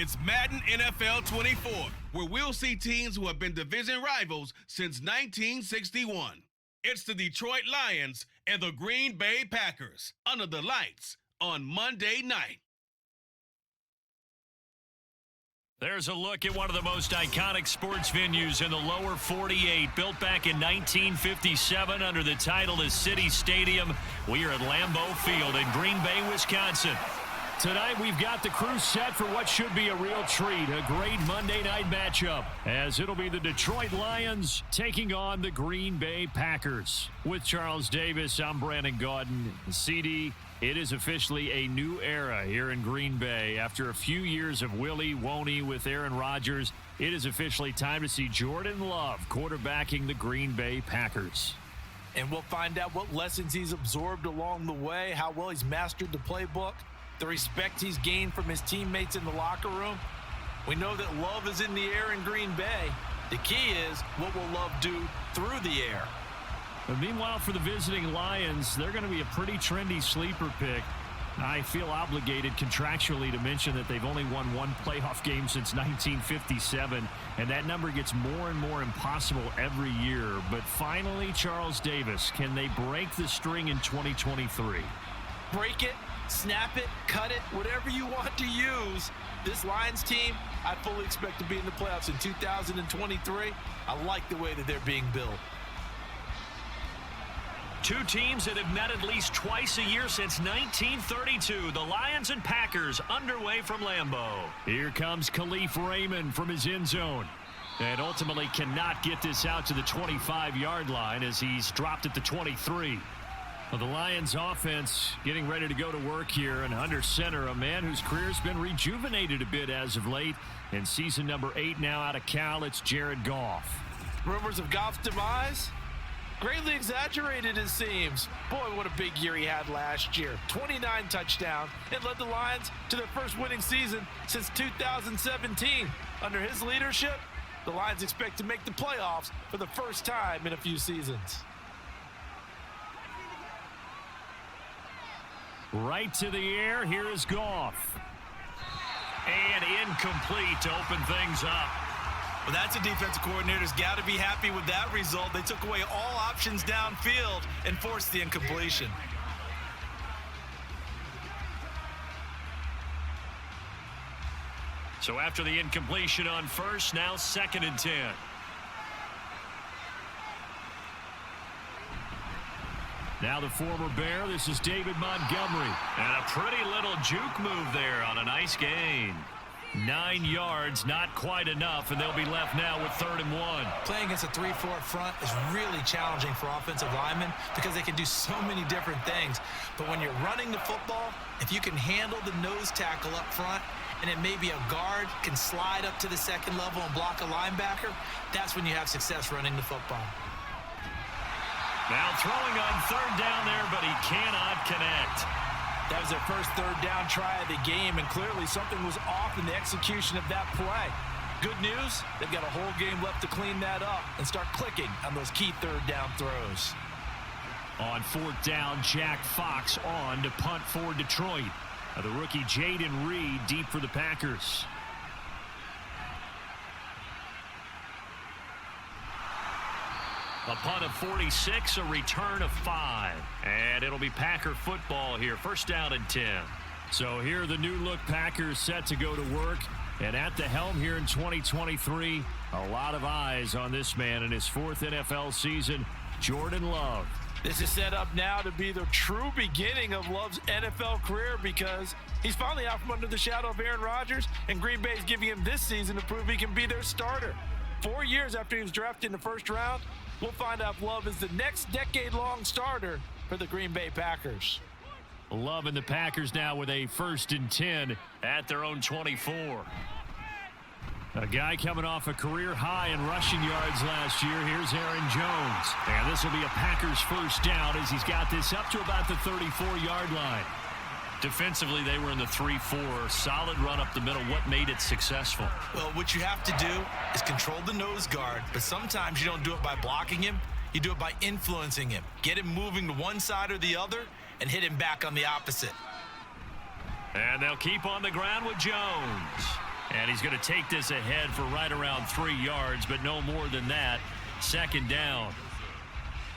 It's Madden NFL 24, where we'll see teams who have been division rivals since 1961. It's the Detroit Lions and the Green Bay Packers under the lights on Monday night. There's a look at one of the most iconic sports venues in the lower 48, built back in 1957 under the title of City Stadium. We are at Lambeau Field in Green Bay, Wisconsin. Tonight, we've got the crew set for what should be a real treat, a great Monday night matchup, as it'll be the Detroit Lions taking on the Green Bay Packers. With Charles Davis, I'm Brandon Gaudin. CD, it is officially a new era here in Green Bay. After a few years of Willie Woney with Aaron Rodgers, it is officially time to see Jordan Love quarterbacking the Green Bay Packers. And we'll find out what lessons he's absorbed along the way, how well he's mastered the playbook, the respect he's gained from his teammates in the locker room. We know that love is in the air in Green Bay. The key is, what will Love do through the air? But meanwhile, for the visiting Lions, they're going to be a pretty trendy sleeper pick. I feel obligated contractually to mention that they've only won one playoff game since 1957, and that number gets more and more impossible every year. But finally, Charles Davis, can they break the string in 2023? Break it, snap it, cut it, whatever you want to use. This Lions team, I fully expect to be in the playoffs in 2023. I like the way that they're being built. Two teams that have met at least twice a year since 1932. The Lions and Packers underway from Lambeau. Here comes Khalif Raymond from his end zone. And ultimately cannot get this out to the 25-yard line as he's dropped at the 23. Well, the Lions offense getting ready to go to work here, and under center, a man whose career's been rejuvenated a bit as of late. In season number 8 now out of Cal, it's Jared Goff. Rumors of Goff's demise? Greatly exaggerated, it seems. Boy, what a big year he had last year. 29 touchdowns and led the Lions to their first winning season since 2017. Under his leadership, the Lions expect to make the playoffs for the first time in a few seasons. Right to the air, here is Goff. And incomplete to open things up. Well, that's a defensive coordinator's got to be happy with that result. They took away all options downfield and forced the incompletion. So after the incompletion on first, now 2nd and 10. Now the former Bear, this is David Montgomery. And a pretty little juke move there on a nice gain. 9 yards, not quite enough, and they'll be left now with 3rd and 1. Playing against a 3-4 front is really challenging for offensive linemen because they can do so many different things. But when you're running the football, if you can handle the nose tackle up front, and it may be a guard can slide up to the 2nd level and block a linebacker, that's when you have success running the football. Now throwing on 3rd down there, but he cannot connect. That was their first 3rd down try of the game, and clearly something was off in the execution of that play. Good news, they've got a whole game left to clean that up and start clicking on those key 3rd down throws. On 4th down, Jack Fox on to punt for Detroit. Now the rookie Jaden Reed deep for the Packers. A punt of 46, a return of 5. And it'll be Packer football here. 1st down and 10. So here are the new look Packers set to go to work. And at the helm here in 2023, a lot of eyes on this man in his 4th NFL season, Jordan Love. This is set up now to be the true beginning of Love's NFL career because he's finally out from under the shadow of Aaron Rodgers, and Green Bay is giving him this season to prove he can be their starter. 4 years after he was drafted in the 1st round, we'll find out if Love is the next decade-long starter for the Green Bay Packers. Love and the Packers now with a 1st and 10 at their own 24. A guy coming off a career high in rushing yards last year. Here's Aaron Jones. And this will be a Packers 1st down as he's got this up to about the 34-yard line. Defensively, they were in the 3-4. Solid run up the middle. What made it successful? Well, what you have to do is control the nose guard, but sometimes you don't do it by blocking him. You do it by influencing him. Get him moving to one side or the other and hit him back on the opposite. And they'll keep on the ground with Jones. And he's going to take this ahead for right around 3 yards, but no more than that. Second down.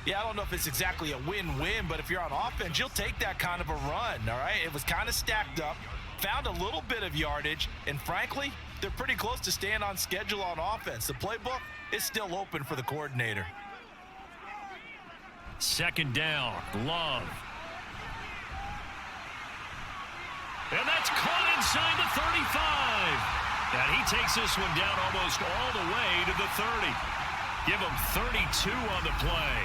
Yeah, I don't know if it's exactly a win-win, but if you're on offense, you'll take that kind of a run, all right? It was kind of stacked up, found a little bit of yardage, and frankly, they're pretty close to staying on schedule on offense. The playbook is still open for the coordinator. Second down, Love. And that's caught inside the 35. And he takes this one down almost all the way to the 30. Give him 32 on the play.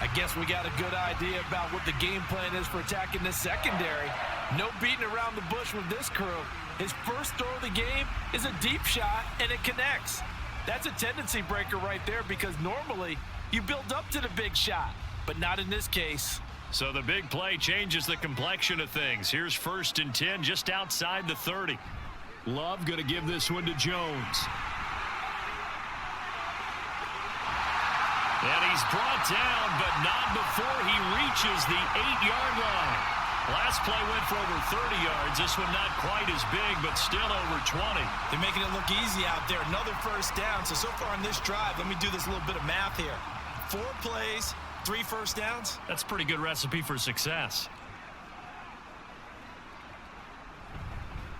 I guess we got a good idea about what the game plan is for attacking this secondary. No beating around the bush with this crew. His first throw of the game is a deep shot, and it connects. That's a tendency breaker right there because normally you build up to the big shot, but not in this case. So the big play changes the complexion of things. Here's 1st and 10 just outside the 30. Love going to give this one to Jones. And he's brought down, but not before he reaches the 8-yard line. Last play went for over 30 yards. This one not quite as big, but still over 20. They're making it look easy out there. Another first down. So far on this drive, let me do this little bit of math here. 4 plays, 3 first downs. That's a pretty good recipe for success.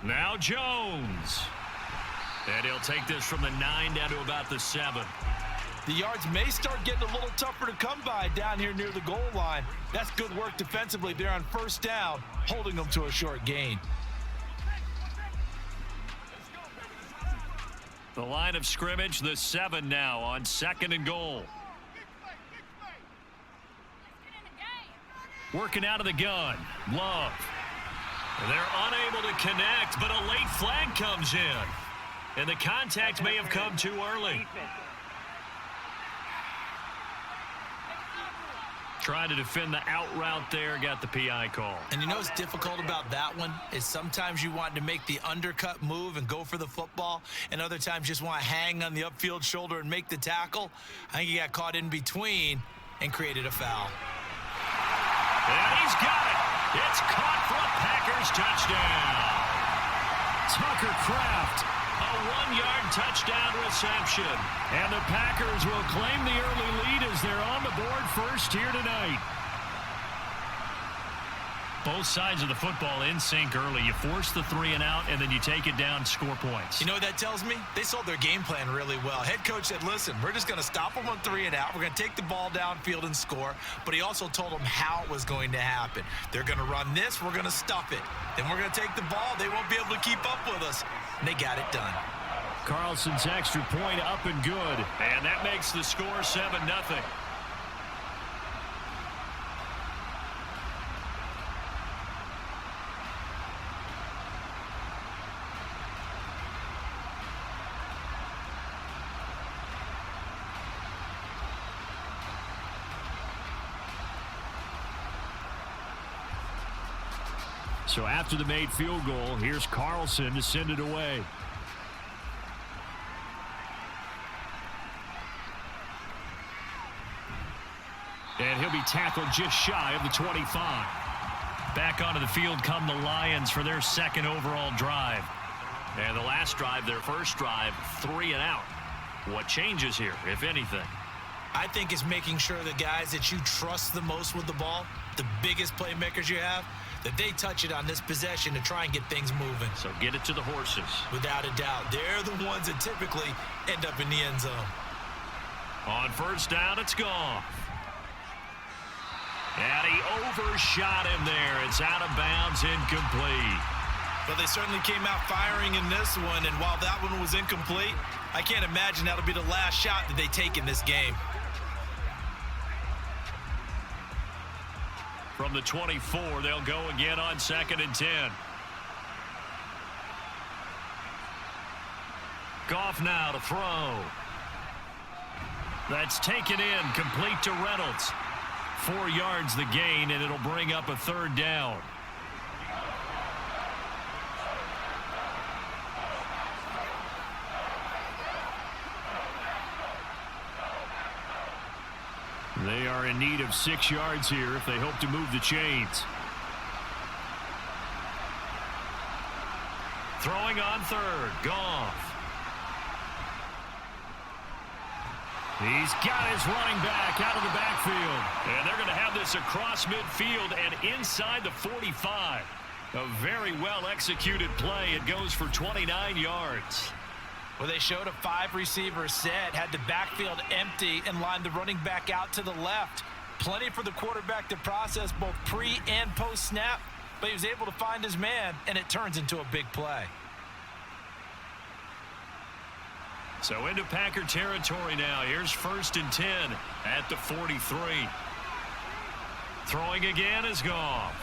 Now Jones. And he'll take this from the 9 down to about the 7. The yards may start getting a little tougher to come by down here near the goal line. That's good work defensively there on first down, holding them to a short gain. The line of scrimmage, the 7 now on 2nd and goal. Working out of the gun. Love. They're unable to connect, but a late flag comes in. And the contact may have come too early. Trying to defend the out route there, got the PI call. And you know what's difficult about that one is sometimes you want to make the undercut move and go for the football, and other times just want to hang on the upfield shoulder and make the tackle. I think he got caught in between and created a foul. And he's got it. It's caught for a Packers touchdown. Tucker Kraft, a 1-yard touchdown reception. And the Packers will claim the early lead as they're on the board first here tonight. Both sides of the football in sync early. You force the 3 and out, and then you take it down, score points. You know what that tells me? They sold their game plan really well. Head coach said, listen, we're just going to stop them on 3 and out. We're going to take the ball downfield and score. But he also told them how it was going to happen. They're going to run this. We're going to stuff it. Then we're going to take the ball. They won't be able to keep up with us. And they got it done. Carlson's extra point up and good. And that makes the score 7-0. So after the made field goal, here's Carlson to send it away. And he'll be tackled just shy of the 25. Back onto the field come the Lions for their 2nd overall drive. And the last drive, their first drive, 3 and out. What changes here, if anything? I think it's making sure the guys that you trust the most with the ball, the biggest playmakers you have, that they touch it on this possession to try and get things moving. So get it to the horses. Without a doubt. They're the ones that typically end up in the end zone. On first down, it's gone. And he overshot him there. It's out of bounds, incomplete. But they certainly came out firing in this one, and while that one was incomplete, I can't imagine that'll be the last shot that they take in this game. From the 24, they'll go again on 2nd and 10. Goff now to throw. That's taken in, complete to Reynolds. 4 yards the gain, and it'll bring up a 3rd down. They are in need of 6 yards here if they hope to move the chains. Throwing on third, Goff. He's got his running back out of the backfield. And they're going to have this across midfield and inside the 45. A very well-executed play. It goes for 29 yards. Well, they showed a 5-receiver set, had the backfield empty, and lined the running back out to the left. Plenty for the quarterback to process both pre- and post-snap, but he was able to find his man, and it turns into a big play. So into Packer territory now. Here's 1st and 10 at the 43. Throwing again is Goff.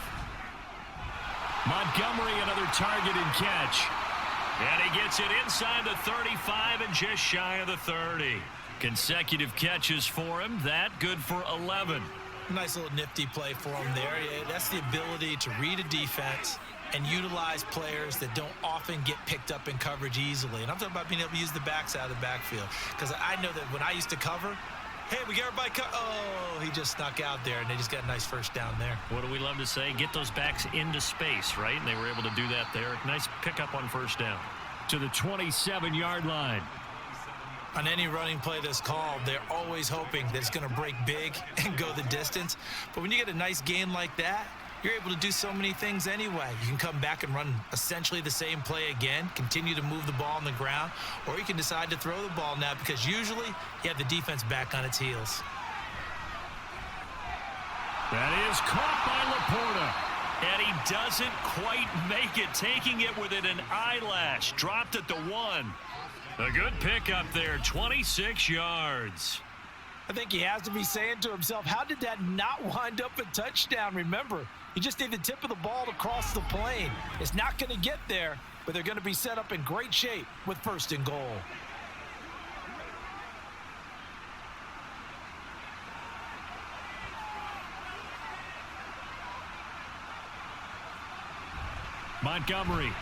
Montgomery, another target and catch. And he gets it inside the 35 and just shy of the 30. Consecutive catches for him. That good for 11. Nice little nifty play for him there. That's the ability to read a defense and utilize players that don't often get picked up in coverage easily. And I'm talking about being able to use the backs out of the backfield. Because I know that when I used to cover, hey, we got everybody oh, he just snuck out there, and they just got a nice first down there. What do we love to say? Get those backs into space, right? And they were able to do that there. Nice pickup on first down. To the 27-yard line. On any running play that's called, they're always hoping that it's going to break big and go the distance. But when you get a nice gain like that, you're able to do so many things anyway. You can come back and run essentially the same play again, continue to move the ball on the ground, or you can decide to throw the ball now because usually you have the defense back on its heels. That is caught by Laporta. And he doesn't quite make it, taking it within an eyelash. Dropped at the 1. A good pickup there, 26 yards. I think he has to be saying to himself, how did that not wind up a touchdown? Remember, you just need the tip of the ball to cross the plane. It's not going to get there, but they're going to be set up in great shape with 1st and goal. Montgomery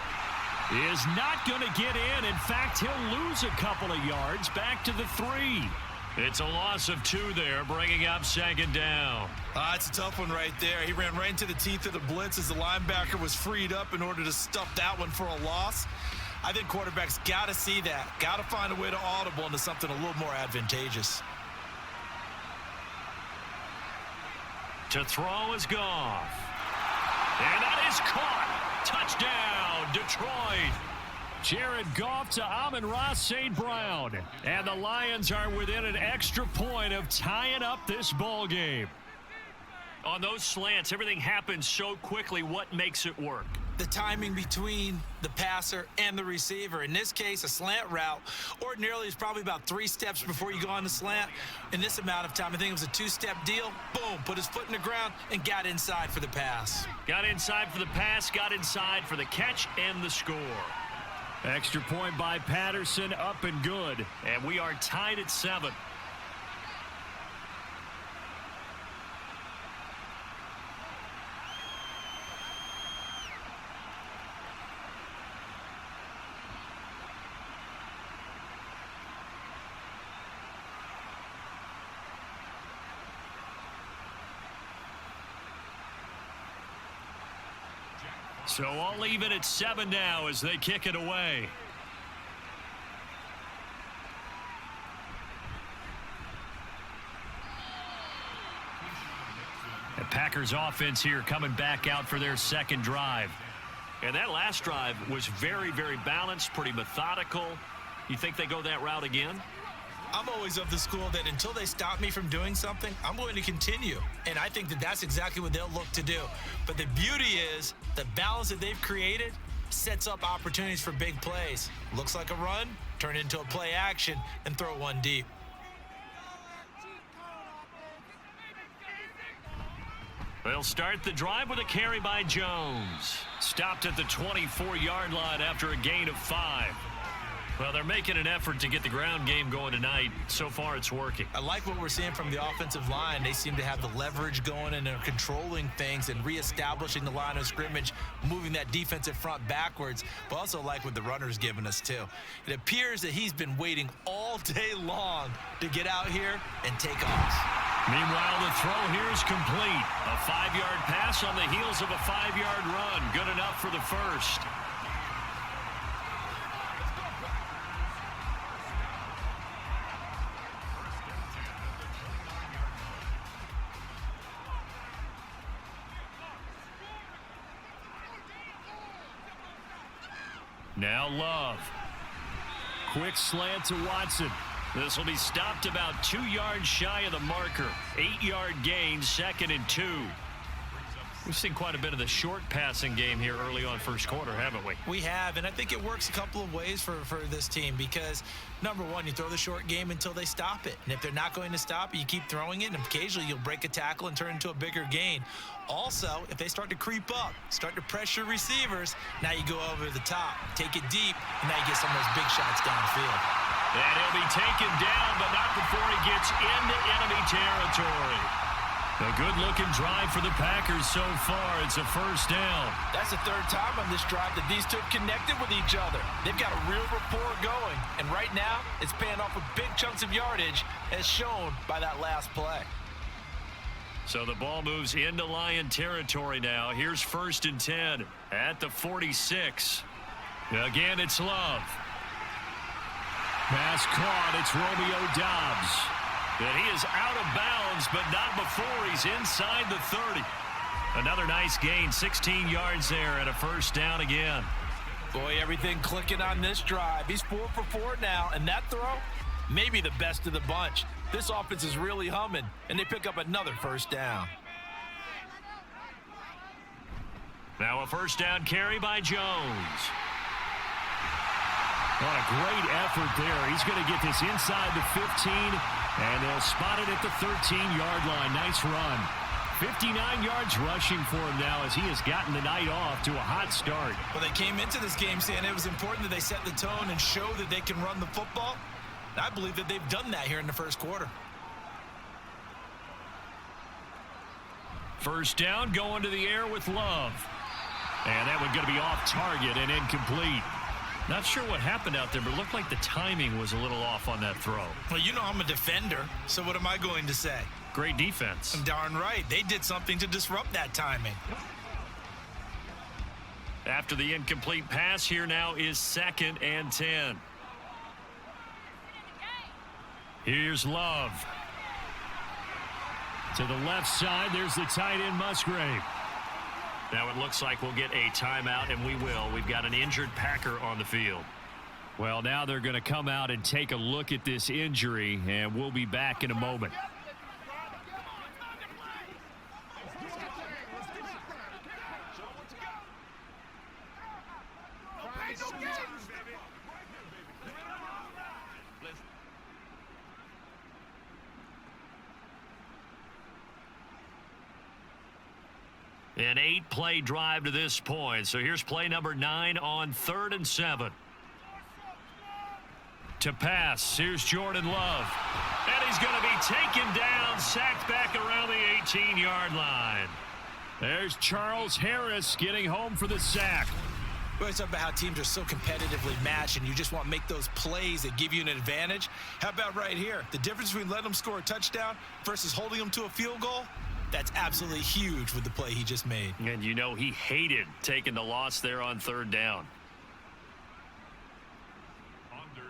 is not going to get in. In fact, he'll lose a couple of yards back to the 3. It's a loss of 2 there, bringing up 2nd down. It's a tough one right there. He ran right into the teeth of the blitz as the linebacker was freed up in order to stuff that one for a loss. I think quarterbacks got to see that, got to find a way to audible into something a little more advantageous. To throw is Goff. And that is caught. Touchdown, Detroit. Jared Goff to Amon-Ra St. Brown. And the Lions are within an extra point of tying up this ball game. On those slants, everything happens so quickly. What makes it work? The timing between the passer and the receiver. In this case, a slant route ordinarily is probably about 3 steps before you go on the slant. In this amount of time, I think it was a 2-step deal. Boom, put his foot in the ground and got inside for the pass. Got inside for the pass, got inside for the catch and the score. Extra point by Patterson, up and good. And we are tied at 7. So all even at 7 now as they kick it away. The Packers offense here coming back out for their 2nd drive. And that last drive was very, very balanced, pretty methodical. You think they go that route again? I'm always of the school that until they stop me from doing something, I'm going to continue. And I think that that's exactly what they'll look to do. But the beauty is the balance that they've created sets up opportunities for big plays. Looks like a run, turn into a play action, and throw one deep. They'll start the drive with a carry by Jones. Stopped at the 24-yard line after a gain of 5. Well, they're making an effort to get the ground game going tonight. So far, it's working. I like what we're seeing from the offensive line. They seem to have the leverage going, and they're controlling things and reestablishing the line of scrimmage, moving that defensive front backwards, but also like what the runner's giving us, too. It appears that he's been waiting all day long to get out here and take off. Meanwhile, the throw here is complete. A 5-yard pass on the heels of a 5-yard run. Good enough for the first. Now Love. Quick slant to Watson. This will be stopped about 2 yards shy of the marker. 8-yard gain, 2nd and 2. We've seen quite a bit of the short passing game here early on first quarter, haven't we? We have, and I think it works a couple of ways for this team because, number one, you throw the short game until they stop it. And if they're not going to stop it, you keep throwing it, and occasionally you'll break a tackle and turn into a bigger gain. Also, if they start to creep up, start to pressure receivers, now you go over the top, take it deep, and now you get some of those big shots downfield. And he'll be taken down, but not before he gets into enemy territory. A good-looking drive for the Packers so far. It's a first down. That's the third time on this drive that these two have connected with each other. They've got a real rapport going, and right now it's paying off with big chunks of yardage as shown by that last play. So the ball moves into Lion territory now. Here's 1st and 10 at the 46. Again, it's Love. Pass caught. It's Romeo Doubs. And he is out of bounds, but not before he's inside the 30. Another nice gain, 16 yards there, and a first down again. Boy, everything clicking on this drive. He's 4 for 4 now, and that throw, maybe the best of the bunch. This offense is really humming, and they pick up another first down. Now a first down carry by Jones. What a great effort there. He's going to get this inside the 15, and they'll spot it at the 13-yard line. Nice run. 59 yards rushing for him now as he has gotten the night off to a hot start. Well, they came into this game saying it was important that they set the tone and show that they can run the football. And I believe that they've done that here in the first quarter. First down going to the air with Love. And that one going to be off target and incomplete. Not sure what happened out there, but it looked like the timing was a little off on that throw. Well, you know I'm a defender, so what am I going to say? Great defense. Darn right. They did something to disrupt that timing. After the incomplete pass, here now is 2nd and 10. Here's Love. To the left side, there's the tight end Musgrave. Now it looks like we'll get a timeout, and we will. We've got an injured Packer on the field. Well, now they're going to come out and take a look at this injury, and we'll be back in a moment. An 8-play drive to this point. So here's play number 9 on 3rd and 7. To pass, here's Jordan Love. And he's going to be taken down, sacked back around the 18-yard line. There's Charles Harris getting home for the sack. We always talk about how teams are so competitively matched and you just want to make those plays that give you an advantage. How about right here? The difference between letting them score a touchdown versus holding them to a field goal? That's absolutely huge with the play he just made. And you know he hated taking the loss there on 3rd down.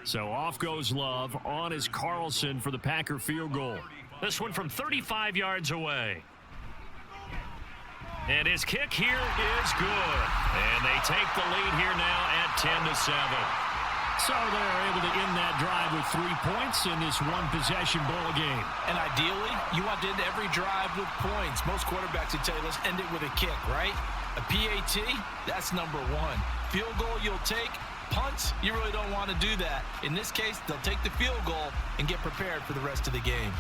So off goes Love. On is Carlson for the Packer field goal. This one from 35 yards away. And his kick here is good. And they take the lead here now at 10-7. So they're able to end that drive with 3 points in this one-possession ball game. And ideally, you want to end every drive with points. Most quarterbacks would tell you, let's end it with a kick, right? A PAT, that's number 1. Field goal you'll take. Punts, you really don't want to do that. In this case, they'll take the field goal and get prepared for the rest of the game.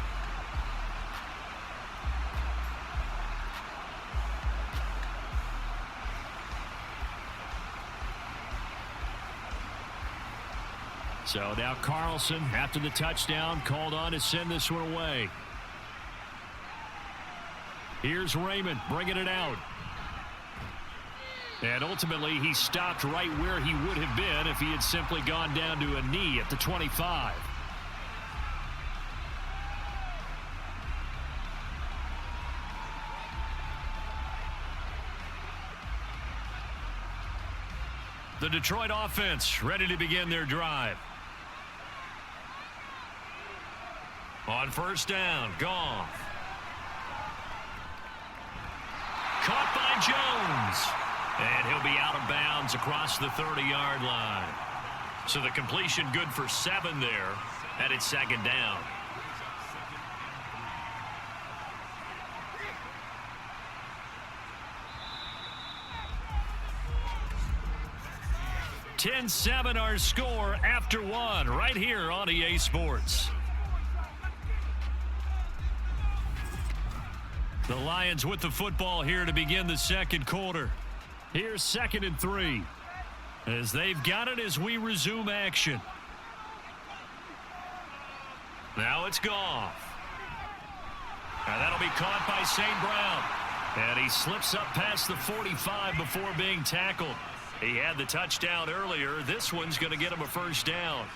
So now Carlson, after the touchdown, called on to send this one away. Here's Raymond bringing it out. And ultimately, he stopped right where he would have been if he had simply gone down to a knee at the 25. The Detroit offense ready to begin their drive. On 1st down, Goff. Caught by Jones. And he'll be out of bounds across the 30-yard line. So the completion good for 7 there, and it's second down. (10-7) our score after 1 right here on EA Sports. The Lions with the football here to begin the second quarter. Here's 2nd and 3 as they've got it as we resume action. Now it's Goff. And that'll be caught by St. Brown. And he slips up past the 45 before being tackled. He had the touchdown earlier. This one's going to get him a first down.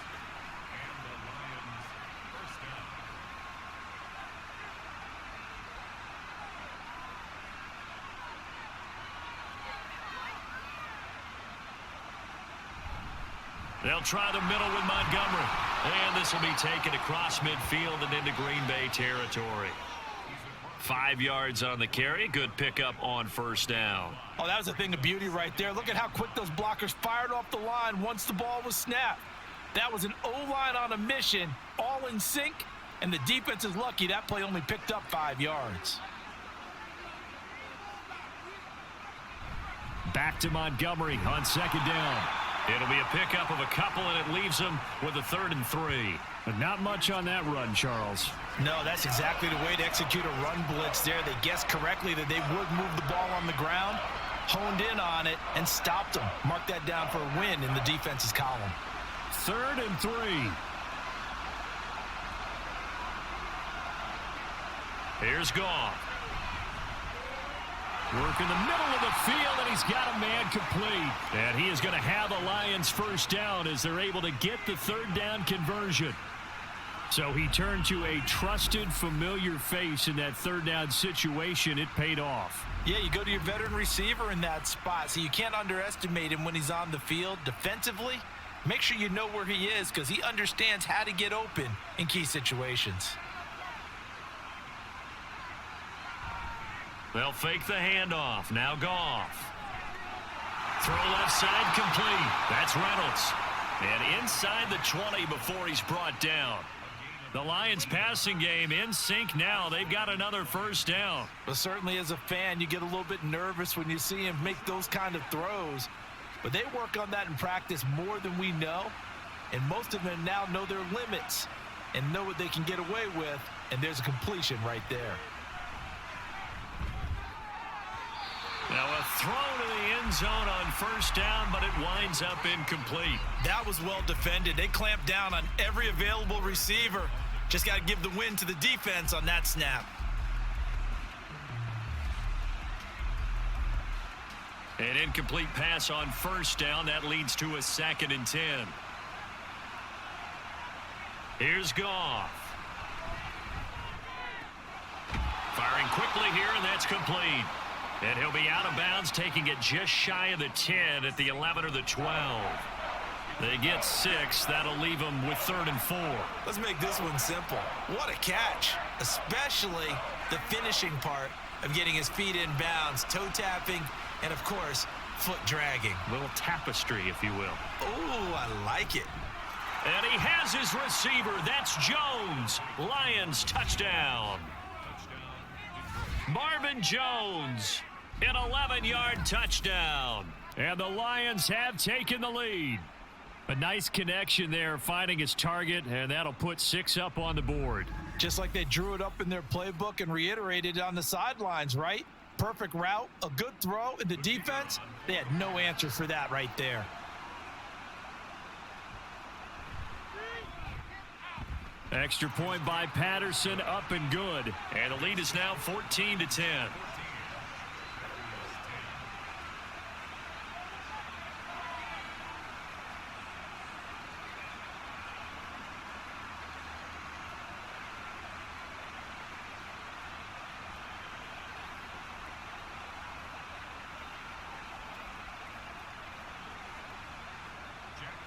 They'll try the middle with Montgomery. And this will be taken across midfield and into Green Bay territory. 5 yards on the carry. Good pickup on first down. Oh, that was a thing of beauty right there. Look at how quick those blockers fired off the line once the ball was snapped. That was an O-line on a mission, all in sync, and the defense is lucky that play only picked up 5 yards. Back to Montgomery on second down. It'll be a pickup of a couple, and it leaves them with a 3rd and 3. But not much on that run, Charles. No, that's exactly the way to execute a run blitz there. They guessed correctly that they would move the ball on the ground, honed in on it, and stopped them. Mark that down for a win in the defense's column. 3rd and 3. Here's Goff. Work in the middle of the field, and he's got a man complete. And he is going to have the Lions first down as they're able to get the 3rd down conversion. So he turned to a trusted, familiar face in that 3rd down situation. It paid off. Yeah, you go to your veteran receiver in that spot, so you can't underestimate him when he's on the field. Defensively, make sure you know where he is because he understands how to get open in key situations. They'll fake the handoff. Now Goff. Throw left side complete. That's Reynolds. And inside the 20 before he's brought down. The Lions passing game in sync now. They've got another first down. But certainly as a fan, you get a little bit nervous when you see him make those kind of throws. But they work on that in practice more than we know. And most of them now know their limits and know what they can get away with. And there's a completion right there. Now a throw to the end zone on first down, but it winds up incomplete. That was well defended. They clamped down on every available receiver. Just got to give the win to the defense on that snap. An incomplete pass on first down. That leads to a 2nd and 10. Here's Goff. Firing quickly here, and that's complete. And he'll be out of bounds, taking it just shy of the 10 at the 11 or the 12. They get 6. That'll leave them with 3rd and 4. Let's make this one simple. What a catch, especially the finishing part of getting his feet in bounds, toe tapping, and, of course, foot dragging. A little tapestry, if you will. Oh, I like it. And he has his receiver. That's Jones. Lions touchdown. Marvin Jones, an 11-yard touchdown. And the Lions have taken the lead. A nice connection there, finding his target, and that'll put 6 up on the board. Just like they drew it up in their playbook and reiterated it on the sidelines, right? Perfect route, a good throw, and the defense, they had no answer for that right there. Extra point by Patterson, up and good. And the lead is now 14-10.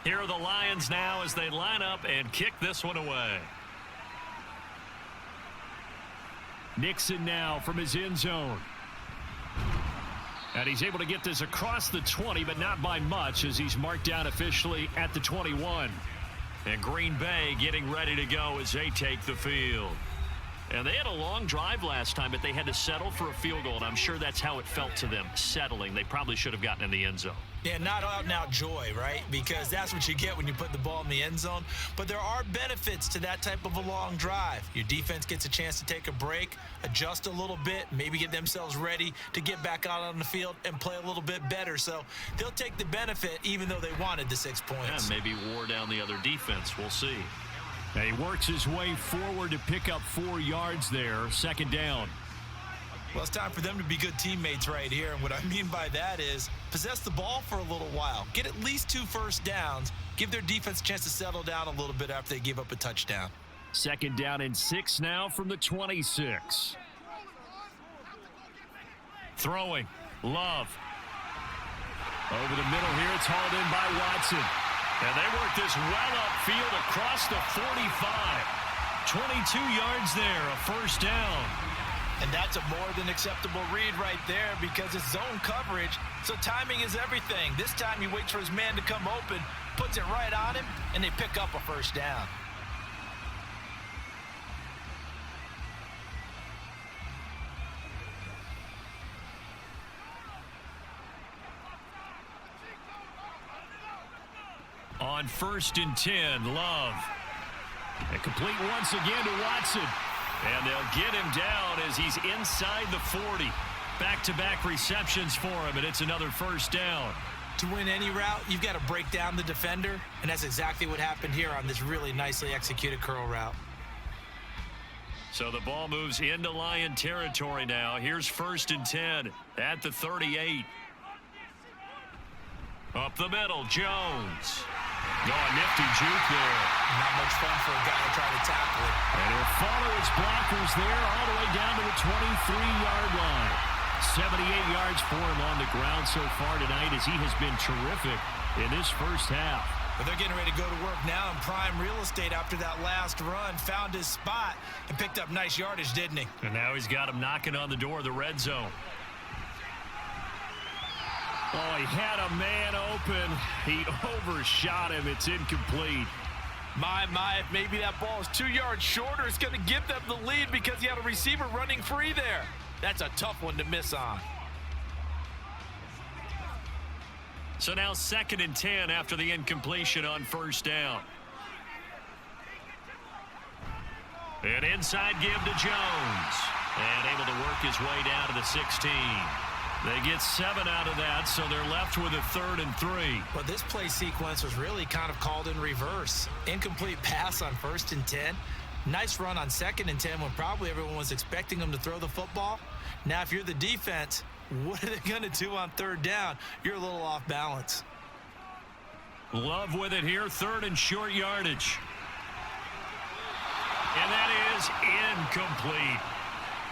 Here are the Lions now as they line up and kick this one away. Nixon now from his end zone. And he's able to get this across the 20, but not by much, as he's marked down officially at the 21. And Green Bay getting ready to go as they take the field. And they had a long drive last time, but they had to settle for a field goal, and I'm sure that's how it felt to them, settling. They probably should have gotten in the end zone. Yeah, not out-and-out joy, right? Because that's what you get when you put the ball in the end zone. But there are benefits to that type of a long drive. Your defense gets a chance to take a break, adjust a little bit, maybe get themselves ready to get back out on the field and play a little bit better. So they'll take the benefit even though they wanted the 6 points. Yeah, maybe wore down the other defense. We'll see. And he works his way forward to pick up 4 yards there, second down. Well, it's time for them to be good teammates right here. And what I mean by that is possess the ball for a little while. Get at least 2 first downs. Give their defense a chance to settle down a little bit after they give up a touchdown. Second down and 6 now from the 26. Throwing. Love. Over the middle here. It's hauled in by Watson. And they work this well upfield across the 45. 22 yards there, a first down. And that's a more than acceptable read right there because it's zone coverage, so timing is everything. This time he waits for his man to come open, puts it right on him, and they pick up a first down. On 1st and 10, Love. And complete once again to Watson. And they'll get him down as he's inside the 40. Back-to-back receptions for him, and it's another first down. To win any route, you've got to break down the defender, and that's exactly what happened here on this really nicely executed curl route. So the ball moves into Lion territory now. Here's 1st and 10 at the 38. Up the middle, Jones. Oh, nifty juke there. Not much fun for a guy to try to tackle it. And he'll follow his blockers there all the way down to the 23-yard line. 78 yards for him on the ground so far tonight as he has been terrific in this first half. But they're getting ready to go to work now in prime real estate after that last run. Found his spot and picked up nice yardage, didn't he? And now he's got him knocking on the door of the red zone. Oh, he had a man open. He overshot him. It's incomplete. My, if maybe that ball is 2 yards shorter, it's going to give them the lead because he had a receiver running free there. That's a tough one to miss on. So now 2nd and 10 after the incompletion on first down. An inside give to Jones. And able to work his way down to the 16. They get 7 out of that, so they're left with a 3rd and 3. But this play sequence was really kind of called in reverse. Incomplete pass on 1st and 10. Nice run on 2nd and 10 when probably everyone was expecting them to throw the football. Now, if you're the defense, what are they going to do on 3rd down? You're a little off balance. Love with it here, 3rd and short yardage. And that is incomplete.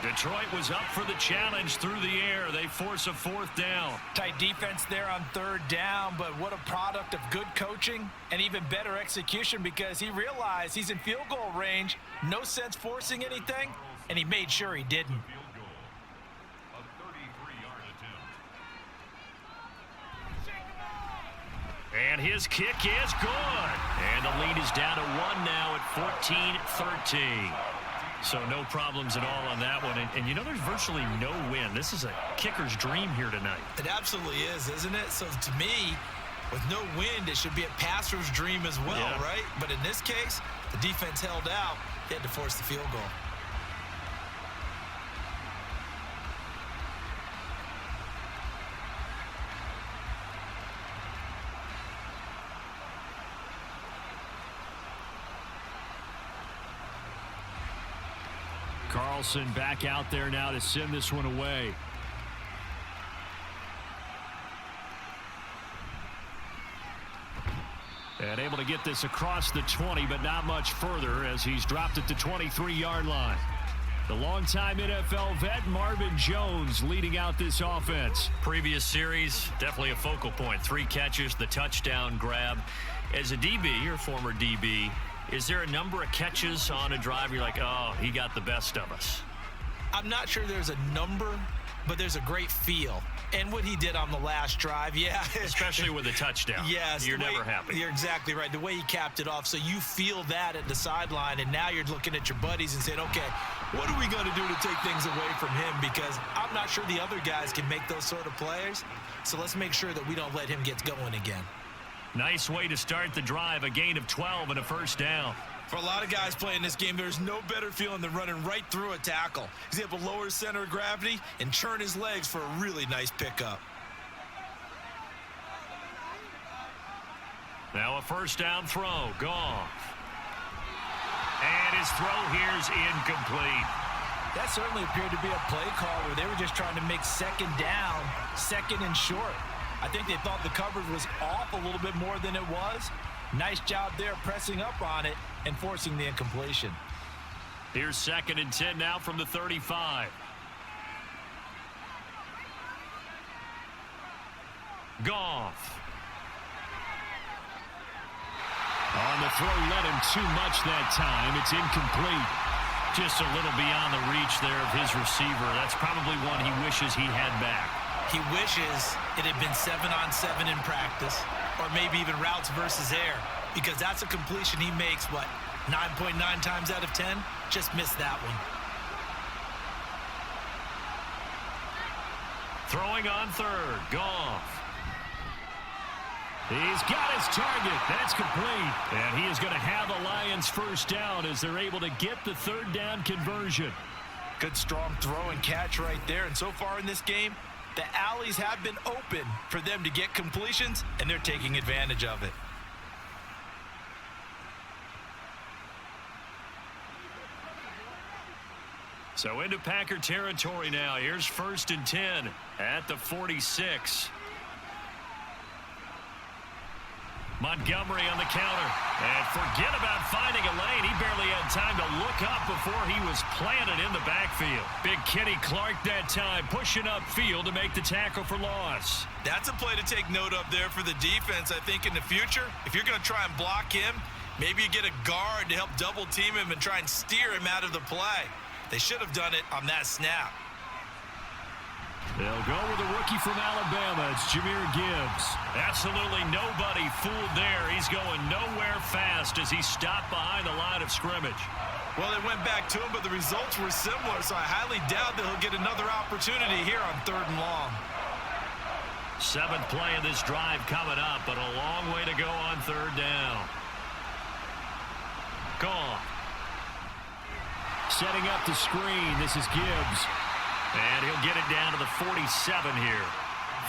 Detroit was up for the challenge through the air. They force a 4th down. Tight defense there on 3rd down, but what a product of good coaching and even better execution because he realized he's in field goal range. No sense forcing anything, and he made sure he didn't. And his kick is good. And the lead is down to 1 now at 14-13. So no problems at all on that one. And you know, there's virtually no wind. This is a kicker's dream here tonight. It absolutely is, isn't it? So to me, with no wind, it should be a passer's dream as well, yeah. Right? But in this case, the defense held out. They had to force the field goal. Carlson back out there now to send this one away. And able to get this across the 20, but not much further as he's dropped at the 23-yard line. The longtime NFL vet Marvin Jones leading out this offense. Previous series, definitely a focal point. 3 catches, the touchdown grab. As a DB, or former DB, is there a number of catches on a drive you're like, oh, he got the best of us? I'm not sure there's a number, but there's a great feel. And what he did on the last drive, yeah. Especially with a touchdown. Yes. You're never happy. You're exactly right. The way he capped it off. So you feel that at the sideline, and now you're looking at your buddies and saying, okay, what are we going to do to take things away from him? Because I'm not sure the other guys can make those sort of plays. So let's make sure that we don't let him get going again. Nice way to start the drive. A gain of 12 and a first down. For a lot of guys playing this game, there's no better feeling than running right through a tackle. He's able to lower his center of gravity and churn his legs for a really nice pickup. Now a first down throw. Goff. And his throw here's incomplete. That certainly appeared to be a play call where they were just trying to make second down, second and short. I think they thought the coverage was off a little bit more than it was. Nice job there pressing up on it and forcing the incompletion. Here's 2nd and 10 now from the 35. Goff. On the throw, let him too much that time. It's incomplete. Just a little beyond the reach there of his receiver. That's probably one he wishes he had back. He wishes it had been 7-on-7 in practice, or maybe even routes versus air, because that's a completion he makes, 9.9 times out of 10? Just missed that one. Throwing on third. Goff. He's got his target. That's complete. And he is going to have a Lions first down as they're able to get the third down conversion. Good strong throw and catch right there. And so far in this game, the alleys have been open for them to get completions, and they're taking advantage of it. So into Packer territory now. Here's 1st and 10 at the 46. Montgomery on the counter. And forget about finding a lane. He barely had time to look up before he was planted in the backfield. Big Kenny Clark that time pushing upfield to make the tackle for loss. That's a play to take note of there for the defense. I think in the future, if you're going to try and block him, maybe you get a guard to help double team him and try and steer him out of the play. They should have done it on that snap. They'll go with a rookie from Alabama. It's Jahmyr Gibbs. Absolutely nobody fooled there. He's going nowhere fast as he stopped behind the line of scrimmage. Well, they went back to him, but the results were similar, so I highly doubt that he'll get another opportunity here on 3rd and long. 7th play of this drive coming up, but a long way to go on 3rd down. Goff. Setting up the screen. This is Gibbs. And he'll get it down to the 47 here.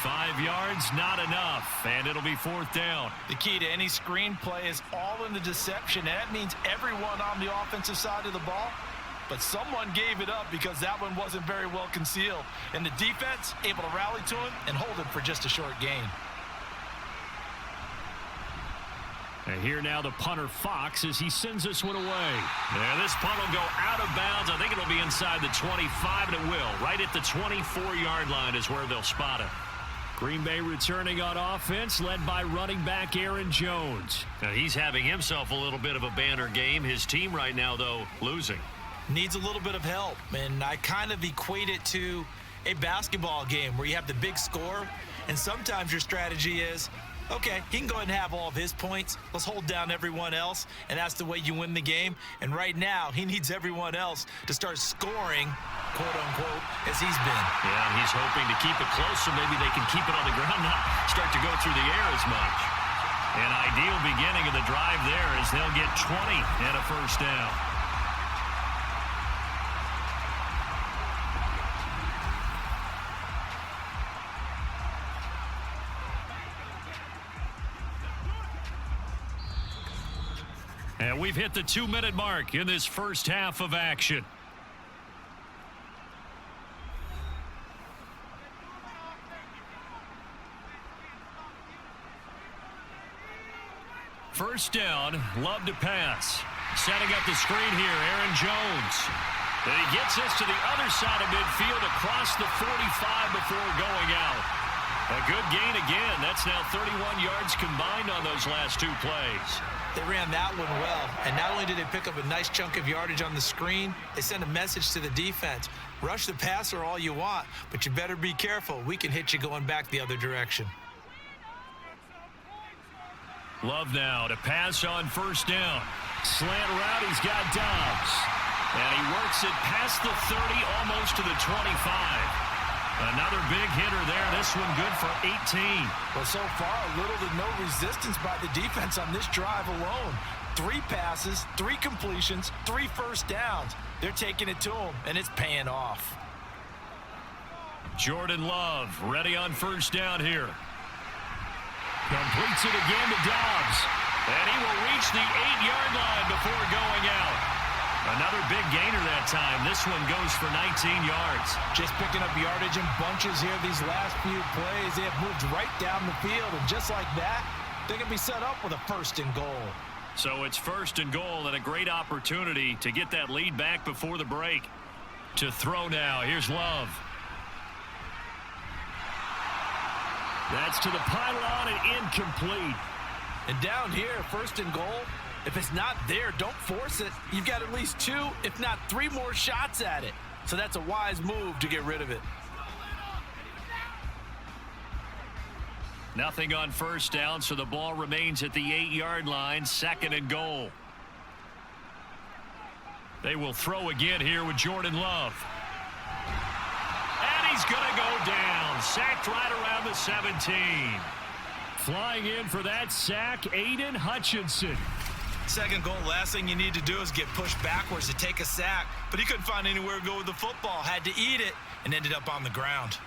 5 yards, not enough, and it'll be 4th down. The key to any screen play is all in the deception, and that means everyone on the offensive side of the ball. But someone gave it up because that one wasn't very well concealed. And the defense able to rally to him and hold it for just a short gain. And here now the punter Fox as he sends this one away. Yeah, this punt will go out of bounds. I think it'll be inside the 25, and it will. Right at the 24-yard line is where they'll spot it. Green Bay returning on offense, led by running back Aaron Jones. Now, he's having himself a little bit of a banner game. His team right now, though, losing. Needs a little bit of help, and I kind of equate it to a basketball game where you have the big score, and sometimes your strategy is, okay, he can go ahead and have all of his points. Let's hold down everyone else, and that's the way you win the game. And right now, he needs everyone else to start scoring, quote-unquote, as he's been. Yeah, and he's hoping to keep it close so maybe they can keep it on the ground, not start to go through the air as much. An ideal beginning of the drive there as they'll get 20 and a first down. And we've hit the 2-minute mark in this first half of action. First down, Love to pass. Setting up the screen here, Aaron Jones. And he gets this to the other side of midfield across the 45 before going out. A good gain again. That's now 31 yards combined on those last two plays. They ran that one well, and not only did they pick up a nice chunk of yardage on the screen, they sent a message to the defense. Rush the passer all you want, but you better be careful. We can hit you going back the other direction. Love now to pass on first down. Slant route, he's got Dobbs. And he works it past the 30, almost to the 25. Another big hitter there. This one good for 18. Well, so far, little to no resistance by the defense on this drive alone. 3 passes, 3 completions, 3 first downs. They're taking it to him, and it's paying off. Jordan Love ready on first down here. Completes it again to Dobbs. And he will reach the 8-yard line before going out. Another big gainer that time. This one goes for 19 yards. Just picking up yardage in bunches here these last few plays. They have moved right down the field, and just like that, they can be set up with a 1st and goal. So it's 1st and goal and a great opportunity to get that lead back before the break. To throw now. Here's Love. That's to the pylon and incomplete. And down here, 1st and goal, if it's not there, don't force it. You've got at least 2, if not 3 more shots at it. So that's a wise move to get rid of it. Nothing on first down, so the ball remains at the 8-yard line, 2nd and goal. They will throw again here with Jordan Love. And he's going to go down. Sacked right around the 17. Flying in for that sack, Aiden Hutchinson. 2nd goal, last thing you need to do is get pushed backwards to take a sack. But he couldn't find anywhere to go with the football. Had to eat it and ended up on the ground.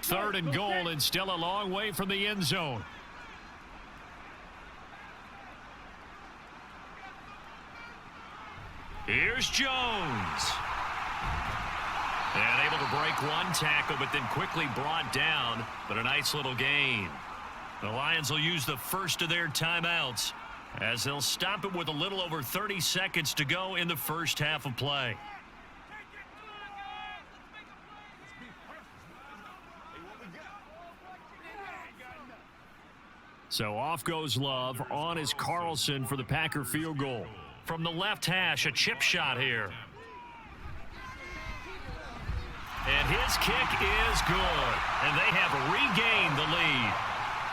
Third and goal and still a long way from the end zone. Here's Jones. And able to break one tackle, but then quickly brought down. But a nice little gain. The Lions will use the first of their timeouts as they'll stop it with a little over 30 seconds to go in the first half of play. So off goes Love. On is Carlson for the Packer field goal. From the left hash, a chip shot here. And his kick is good. And they have regained the lead.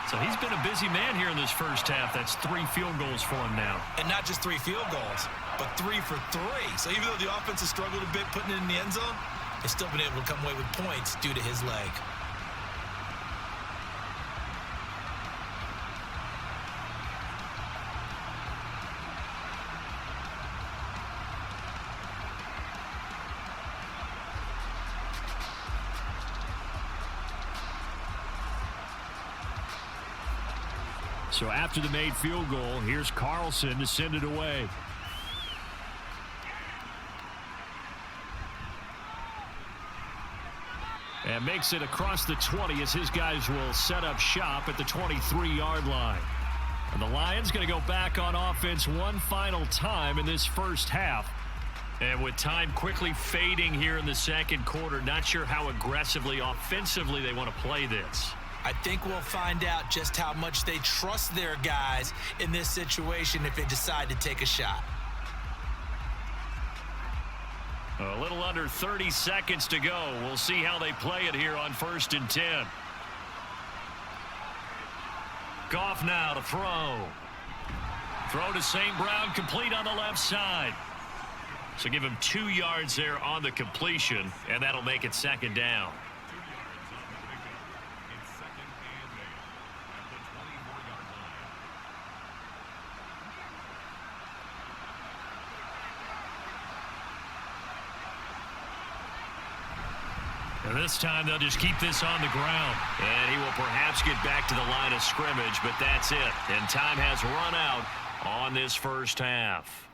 So he's been a busy man here in this first half. That's 3 field goals for him now. And not just 3 field goals, but 3 for 3. So even though the offense has struggled a bit putting it in the end zone, they've still been able to come away with points due to his leg. So after the made field goal, here's Carlson to send it away. And makes it across the 20 as his guys will set up shop at the 23-yard line. And the Lions going to go back on offense one final time in this first half. And with time quickly fading here in the second quarter, not sure how aggressively, offensively they want to play this. I think we'll find out just how much they trust their guys in this situation if they decide to take a shot. A little under 30 seconds to go. We'll see how they play it here on 1st and 10. Goff now to throw. Throw to St. Brown, complete on the left side. So give him 2 yards there on the completion, and that'll make it 2nd down. And this time they'll just keep this on the ground. And he will perhaps get back to the line of scrimmage, but that's it. And time has run out on this first half.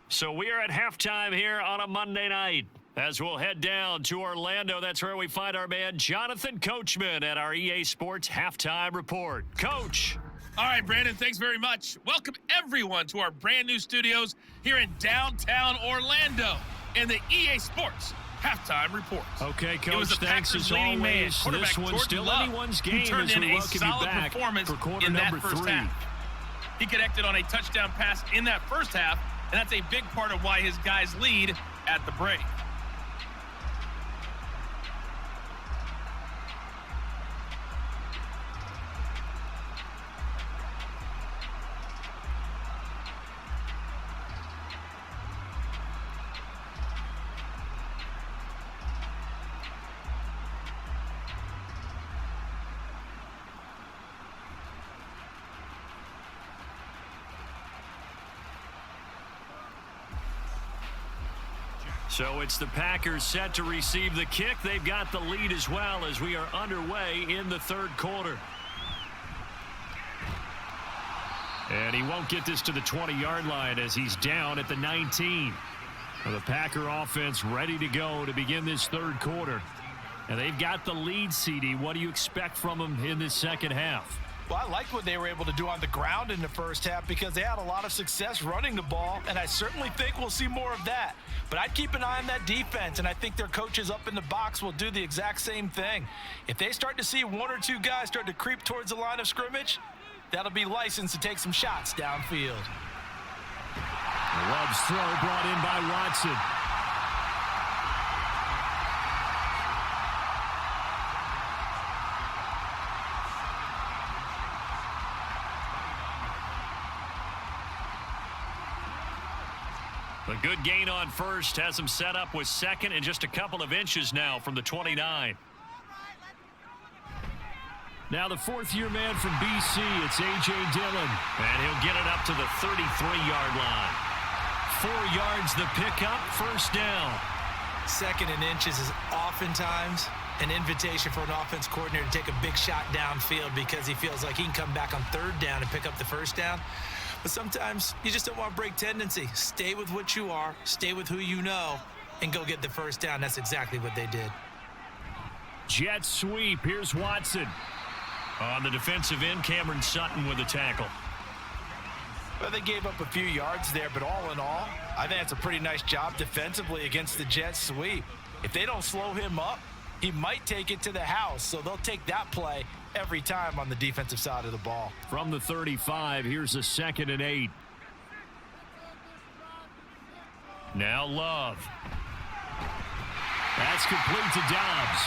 So we are at halftime here on a Monday night. As we'll head down to Orlando, that's where we find our man Jonathan Coachman at our EA Sports Halftime Report. Coach. All right, Brandon, thanks very much. Welcome, everyone, to our brand new studios here in downtown Orlando in the EA Sports Halftime Report. Okay, Coach, it was the thanks Packers' as leading man, always. quarterback This one's Jordan still Love, anyone's who game turned as in we a welcome you solid back performance for quarter in that number first 3. half. He connected on a touchdown pass in that first half, and that's a big part of why his guys lead at the break. So it's the Packers set to receive the kick. They've got the lead as well as we are underway in the third quarter. And he won't get this to the 20-yard line as he's down at the 19. The Packer offense ready to go to begin this third quarter. And they've got the lead, CD. What do you expect from them in this second half? Well, I liked what they were able to do on the ground in the first half because they had a lot of success running the ball, and I certainly think we'll see more of that. But I'd keep an eye on that defense, and I think their coaches up in the box will do the exact same thing. If they start to see one or two guys start to creep towards the line of scrimmage, that'll be licensed to take some shots downfield. Love's throw brought in by Watson. A good gain on first has him set up with second and just a couple of inches now from the 29. Now the fourth-year man from BC, it's A.J. Dillon. And he'll get it up to the 33-yard line. 4 yards the pickup, first down. Second and inches is oftentimes an invitation for an offense coordinator to take a big shot downfield because he feels like he can come back on third down and pick up the first down. But sometimes you just don't want to break tendency. Stay with what you are, stay with who you know, and go get the first down. That's exactly what they did. Jet sweep. Here's Watson. On the defensive end, Cameron Sutton with a tackle. Well, they gave up a few yards there, but all in all, I think that's a pretty nice job defensively against the jet sweep. If they don't slow him up, he might take it to the house, so they'll take that play every time on the defensive side of the ball. From the 35, here's a 2nd and 8. Now Love. That's complete to Dobbs.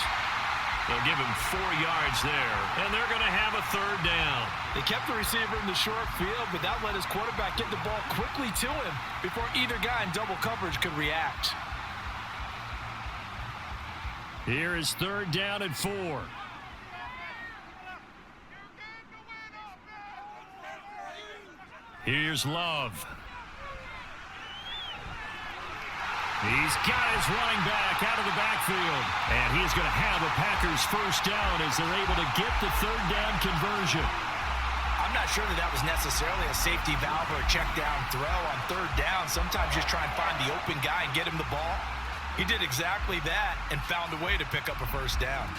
They'll give him 4 yards there, and they're going to have a third down. They kept the receiver in the short field, but that let his quarterback get the ball quickly to him before either guy in double coverage could react. Here is third down and 4. Here's Love. He's got his running back out of the backfield. And he's going to have a Packers first down as they're able to get the third down conversion. I'm not sure that was necessarily a safety valve or a check down throw on third down. Sometimes just try and find the open guy and get him the ball. He did exactly that and found a way to pick up a first down.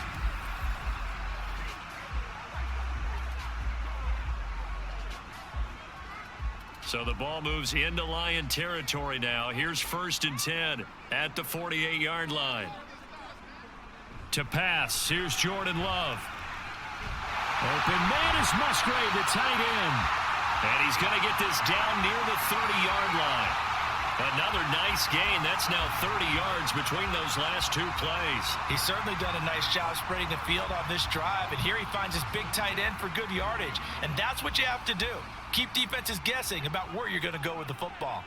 So the ball moves into Lion territory now. Here's 1st and 10 at the 48-yard line. To pass, here's Jordan Love. Open man is Musgrave, the tight end. And he's going to get this down near the 30-yard line. Another nice gain. That's now 30 yards between those last 2 plays. He's certainly done a nice job spreading the field on this drive. And here he finds his big tight end for good yardage. And that's what you have to do. Keep defenses guessing about where you're going to go with the football.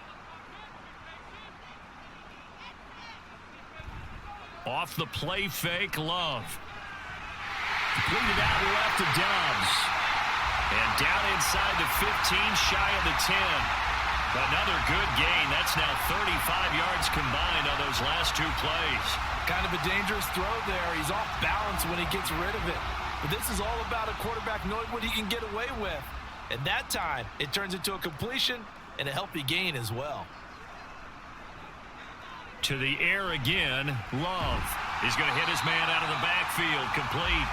Off the play fake, Love. Completed out left to Dobbs. And down inside the 15, shy of the 10. Another good gain. That's now 35 yards combined on those last 2 plays. Kind of a dangerous throw there. He's off balance when he gets rid of it. But this is all about a quarterback knowing what he can get away with. And that time, it turns into a completion and a healthy gain as well. To the air again. Love. He's going to hit his man out of the backfield. Complete.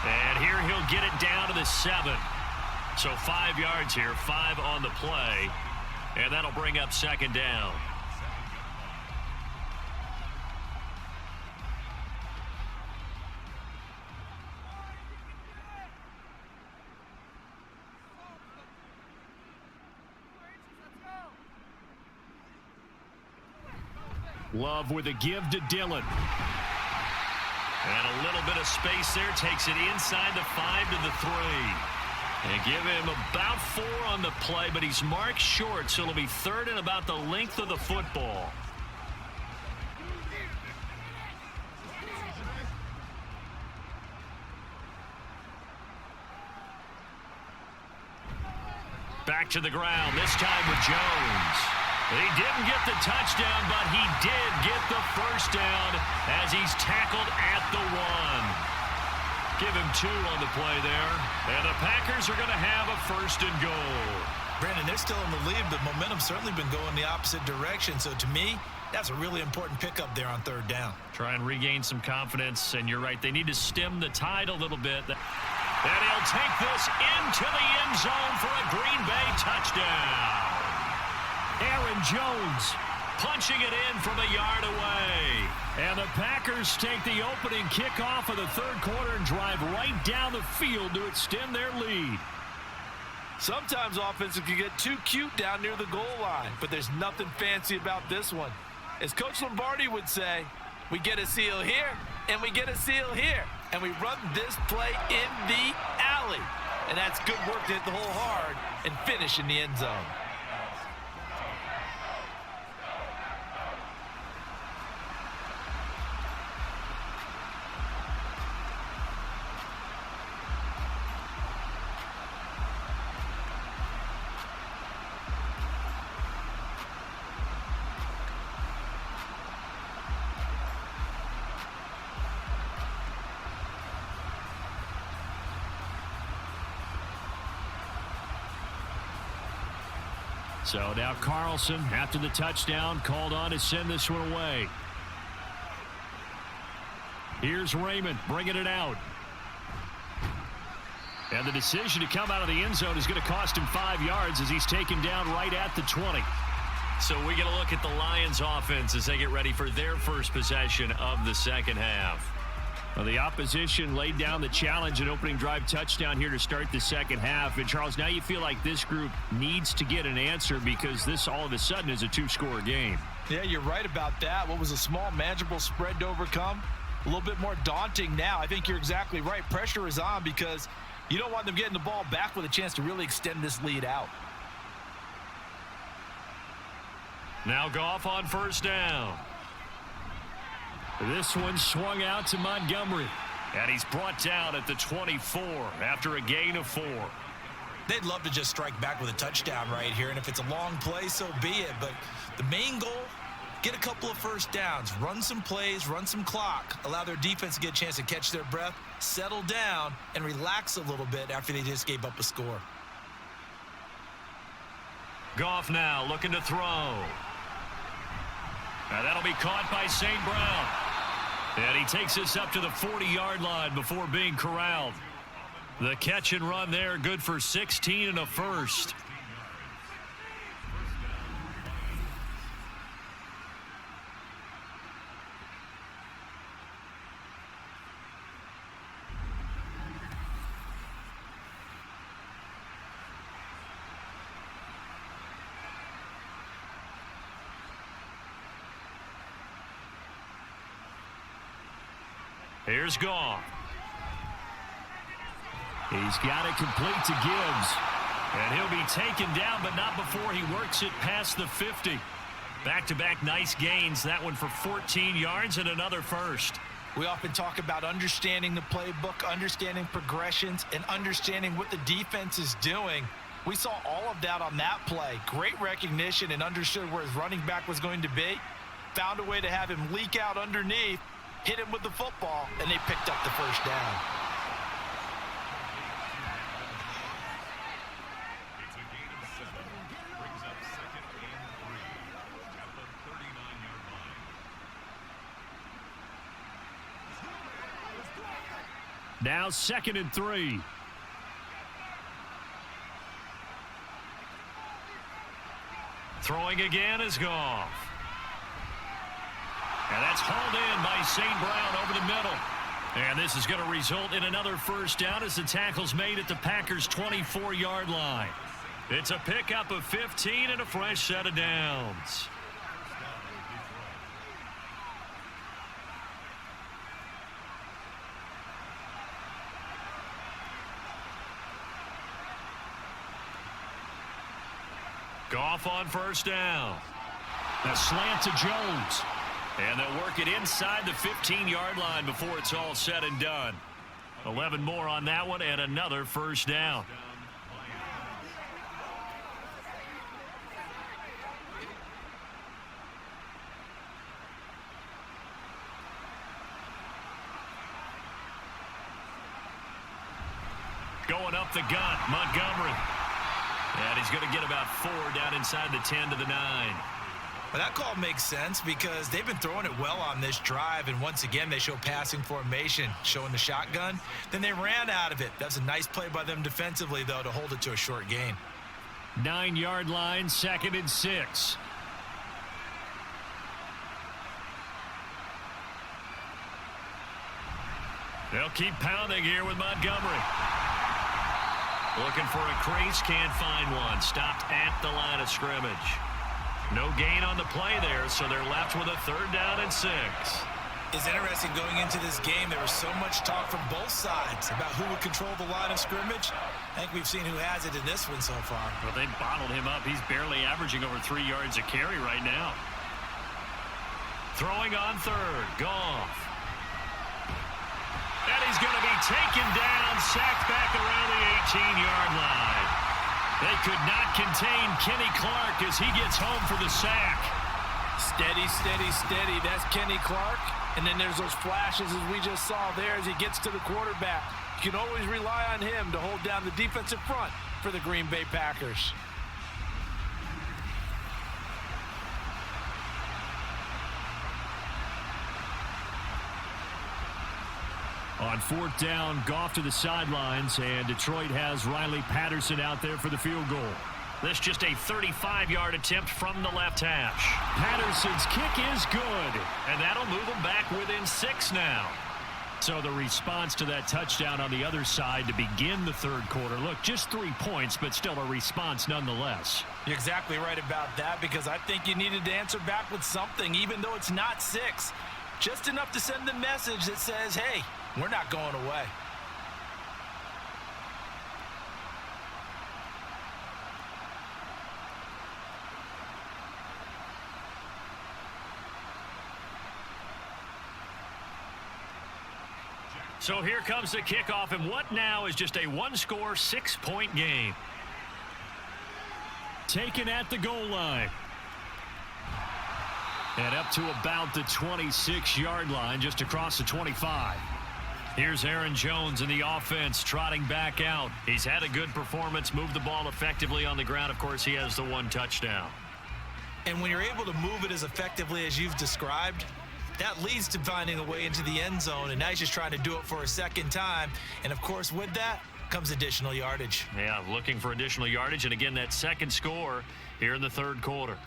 And here he'll get it down to the 7. So 5 yards here, 5 on the play. And that'll bring up second down. Love with a give to Dillon. And a little bit of space there. Takes it inside the 5 to the 3. And give him about 4 on the play, but he's marked short, so it'll be 3rd and about the length of the football. Back to the ground, this time with Jones. He didn't get the touchdown, but he did get the first down as he's tackled at the 1. Give him 2 on the play there. And the Packers are going to have a 1st and goal. Brandon, they're still in the lead, but momentum's certainly been going the opposite direction. So to me, that's a really important pickup there on 3rd down. Try and regain some confidence, and you're right. They need to stem the tide a little bit. And he'll take this into the end zone for a Green Bay touchdown. Aaron Jones punching it in from a yard away. And the Packers take the opening kickoff of the 3rd quarter and drive right down the field to extend their lead. Sometimes offenses can get too cute down near the goal line, but there's nothing fancy about this one. As Coach Lombardi would say, we get a seal here, and we get a seal here, and we run this play in the alley. And that's good work to hit the hole hard and finish in the end zone. So now Carlson, after the touchdown, called on to send this one away. Here's Raymond bringing it out. And the decision to come out of the end zone is going to cost him 5 yards as he's taken down right at the 20. So we get a look at the Lions offense as they get ready for their first possession of the second half. Well, the opposition laid down the challenge, an opening drive touchdown here to start the second half. And, Charles, now you feel like this group needs to get an answer because this all of a sudden is a 2-score game. Yeah, you're right about that. What was a small, manageable spread to overcome? A little bit more daunting now. I think you're exactly right. Pressure is on because you don't want them getting the ball back with a chance to really extend this lead out. Now Goff on 1st down. This one swung out to Montgomery. And he's brought down at the 24 after a gain of 4. They'd love to just strike back with a touchdown right here, and if it's a long play, so be it. But the main goal, get a couple of first downs, run some plays, run some clock, allow their defense to get a chance to catch their breath, settle down, and relax a little bit after they just gave up a score. Goff now looking to throw. Now that'll be caught by St. Brown. And he takes this up to the 40-yard line before being corralled. The catch and run there, good for 16 and a first. Here's Goff. He's got it complete to Gibbs. And he'll be taken down, but not before he works it past the 50. Back-to-back nice gains. That one for 14 yards and another first. We often talk about understanding the playbook, understanding progressions, and understanding what the defense is doing. We saw all of that on that play. Great recognition and understood where his running back was going to be. Found a way to have him leak out underneath, hit him with the football, and they picked up the first down. Now 2nd and 3. Throwing again is Goff. And that's hauled in by St. Brown over the middle. And this is going to result in another first down as the tackle's made at the Packers' 24-yard line. It's a pickup of 15 and a fresh set of downs. Goff on first down. A slant to Jones. And they'll work it inside the 15-yard line before it's all said and done. 11 more on that one and another first down. Going up the gut, Montgomery. And he's going to get about 4 down inside the 10 to the 9. Well, that call makes sense because they've been throwing it well on this drive, and once again, they show passing formation, showing the shotgun. Then they ran out of it. That's a nice play by them defensively, though, to hold it to a short gain. 9-yard line, 2nd and 6. They'll keep pounding here with Montgomery. Looking for a crease, can't find one. Stopped at the line of scrimmage. No gain on the play there, so they're left with a 3rd down and 6. It's interesting going into this game. There was so much talk from both sides about who would control the line of scrimmage. I think we've seen who has it in this one so far. Well, they bottled him up. He's barely averaging over 3 yards a carry right now. Throwing on 3rd, Goff. And he's going to be taken down, sacked back around the 18-yard line. They could not contain Kenny Clark as he gets home for the sack. Steady, steady, steady. That's Kenny Clark. And then there's those flashes as we just saw there as he gets to the quarterback. You can always rely on him to hold down the defensive front for the Green Bay Packers. On 4th down, Goff to the sidelines, and Detroit has Riley Patterson out there for the field goal. This just a 35-yard attempt from the left hash. Patterson's kick is good. And that'll move them back within 6 now. So the response to that touchdown on the other side to begin the 3rd quarter. Look, just 3 points, but still a response nonetheless. You're exactly right about that because I think you needed to answer back with something, even though it's not 6. Just enough to send the message that says, hey, we're not going away. So here comes the kickoff, and what now is just a 1-score, 6-point game. Taken at the goal line. And up to about the 26-yard line, just across the 25. Here's Aaron Jones in the offense trotting back out. He's had a good performance, moved the ball effectively on the ground. Of course, he has the 1 touchdown. And when you're able to move it as effectively as you've described, that leads to finding a way into the end zone, and now he's just trying to do it for a second time. And, of course, with that comes additional yardage. Yeah, looking for additional yardage, and again, that 2nd score here in the 3rd quarter.